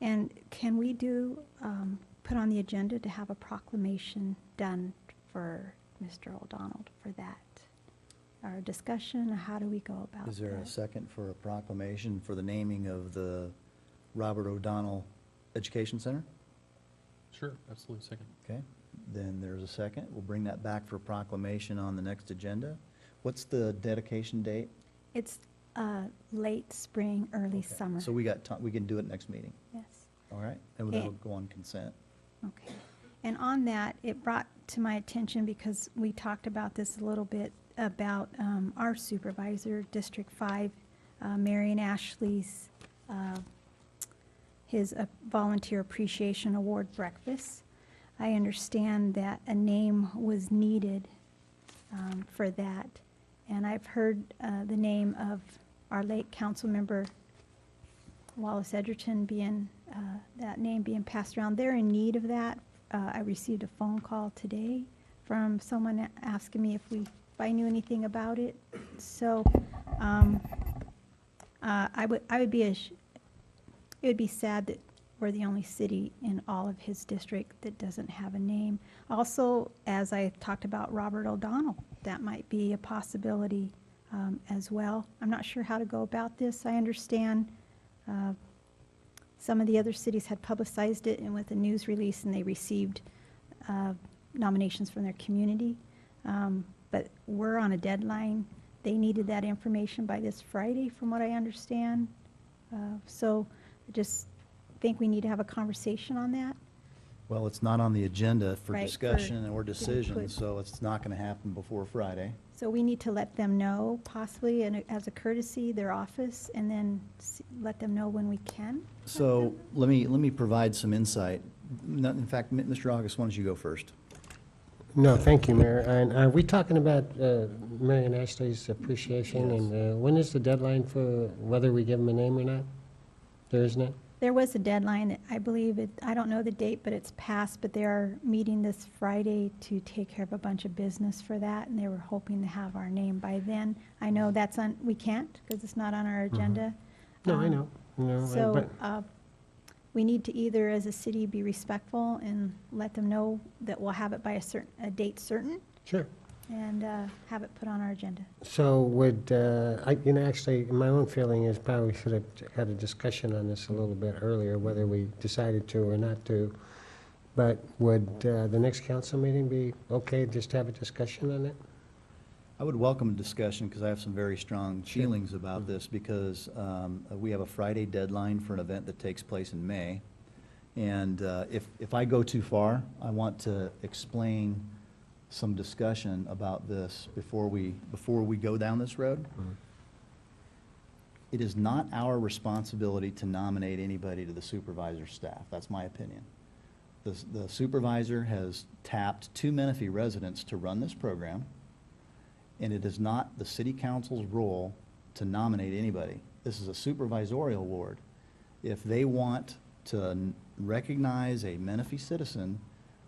And can we put on the agenda to have a proclamation done for Mr. O'Donnell for that? Our discussion, how do we go about that? Is there a second for a proclamation for the naming of the Robert O'Donnell Education Center? Sure, absolutely. Second. Okay, then there's a second. We'll bring that back for proclamation on the next agenda. What's the dedication date? It's late spring, early summer. So we got time, we can do it next meeting. Yes. All right, and that'll go on consent. Okay. And on that, it brought to my attention, because we talked about this a little bit, about our supervisor, District 5, Marion Ashley's, his volunteer appreciation award breakfast. I understand that a name was needed for that. And I've heard the name of our late council member, Wallace Edgerton, that name being passed around. They're in need of that. I received a phone call today from someone asking me if I knew anything about it. So it would be sad that we're the only city in all of his district that doesn't have a name. Also, as I talked about Robert O'Donnell, that might be a possibility as well. I'm not sure how to go about this. I understand some of the other cities had publicized it and with a news release, and they received nominations from their community. But we're on a deadline. They needed that information by this Friday, from what I understand. So I just think we need to have a conversation on that. Well, it's not on the agenda for Right, discussion or input. decision, so it's not going to happen before Friday. So we need to let them know, possibly, and as a courtesy, their office, and then let them know when we can. So let me provide some insight. In fact, Mr. August, why don't you go first? No, thank you, Mayor. And are we talking about Marion Ashley's appreciation? Yes. And when is the deadline for whether we give him a name or not? There is none? There was a deadline, I believe, I don't know the date, but it's passed, but they are meeting this Friday to take care of a bunch of business for that, and they were hoping to have our name by then. I know we can't, because it's not on our agenda. No, I know. No, So, but we need to either, as a city, be respectful and let them know that we'll have it by a date certain, sure. and have it put on our agenda. So would, actually, my own feeling is probably should have had a discussion on this a little bit earlier, whether we decided to or not to. But would the next council meeting be okay just to have a discussion on it? I would welcome a discussion because I have some very strong feelings about this because we have a Friday deadline for an event that takes place in May. And if I go too far, I want to explain some discussion about this before we go down this road. It is not our responsibility to nominate anybody to the supervisor's staff. That's my opinion. The supervisor has tapped 2 Menifee residents to run this program, and it is not the city council's role to nominate anybody. This is a supervisorial ward. If they want to recognize a Menifee citizen,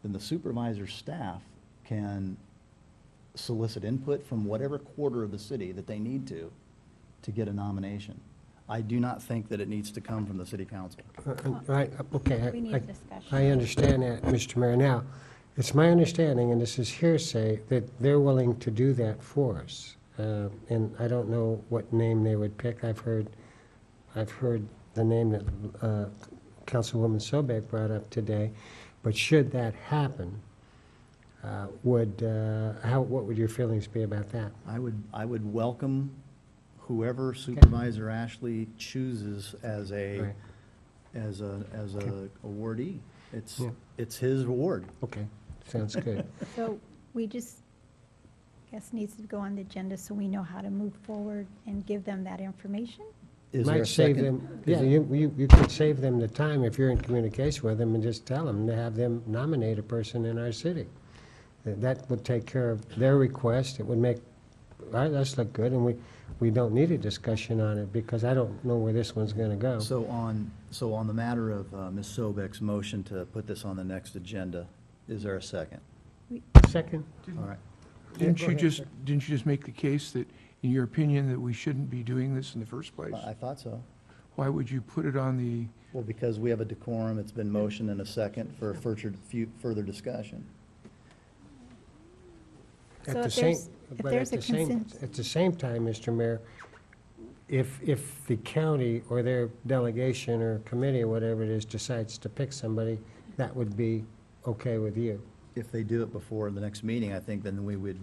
then the supervisor's staff can solicit input from whatever quarter of the city that they need to get a nomination. I do not think that it needs to come from the city council. Okay, We need a discussion. I understand that, Mr. Mayor. Now, it's my understanding, and this is hearsay, that they're willing to do that for us. And I don't know what name they would pick. I've heard the name that Councilwoman Sobek brought up today. But should that happen, what would your feelings be about that? I would welcome whoever Supervisor Ashley chooses as a awardee. It's his award. Okay, sounds good. So we just, guess needs to go on the agenda so we know how to move forward and give them that information? Is there a Might save second? them, yeah, you could save them the time if you're in communication with them and just tell them to have them nominate a person in our city. That would take care of their request. It would make us look good, and we don't need a discussion on it because I don't know where this one's going to go. So on the matter of Ms. Sobek's motion to put this on the next agenda, is there a second? Second? All right. Didn't go you ahead, just, didn't you just make the case that, in your opinion, that we shouldn't be doing this in the first place? I thought so. Why would you put it on the, Well, because we have a decorum, it's been motioned and a second for further discussion. At So the if same, there's- if but there's at a the same, consent- at the same time, Mr. Mayor, if the county or their delegation or committee or whatever it is decides to pick somebody, that would be okay with you. If they do it before the next meeting, I think then we would,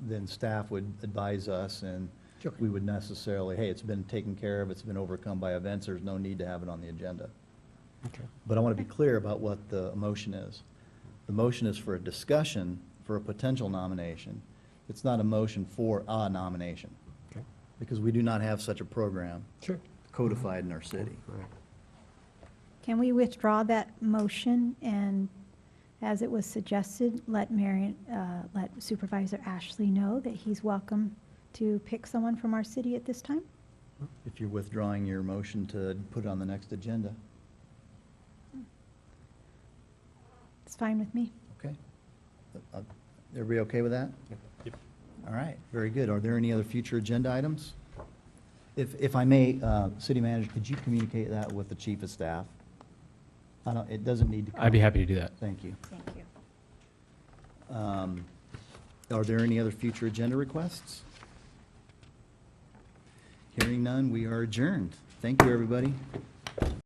then staff would advise us and Sure. we would necessarily, hey, it's been taken care of, it's been overcome by events, there's no need to have it on the agenda. Okay. But I want to be clear about what the motion is. The motion is for a discussion for a potential nomination. It's not a motion for a nomination. Okay. Because we do not have such a program Sure. codified in our city. Can we withdraw that motion and, as it was suggested, let Supervisor Ashley know that he's welcome to pick someone from our city at this time? If you're withdrawing your motion to put it on the next agenda. It's fine with me. Okay. Everybody okay with that? Yep. All right, very good. Are there any other future agenda items? If I may, City Manager, could you communicate that with the Chief of Staff? It doesn't need to come. I'd be happy to do that. Thank you. Thank you. Are there any other future agenda requests? Hearing none, we are adjourned. Thank you, everybody.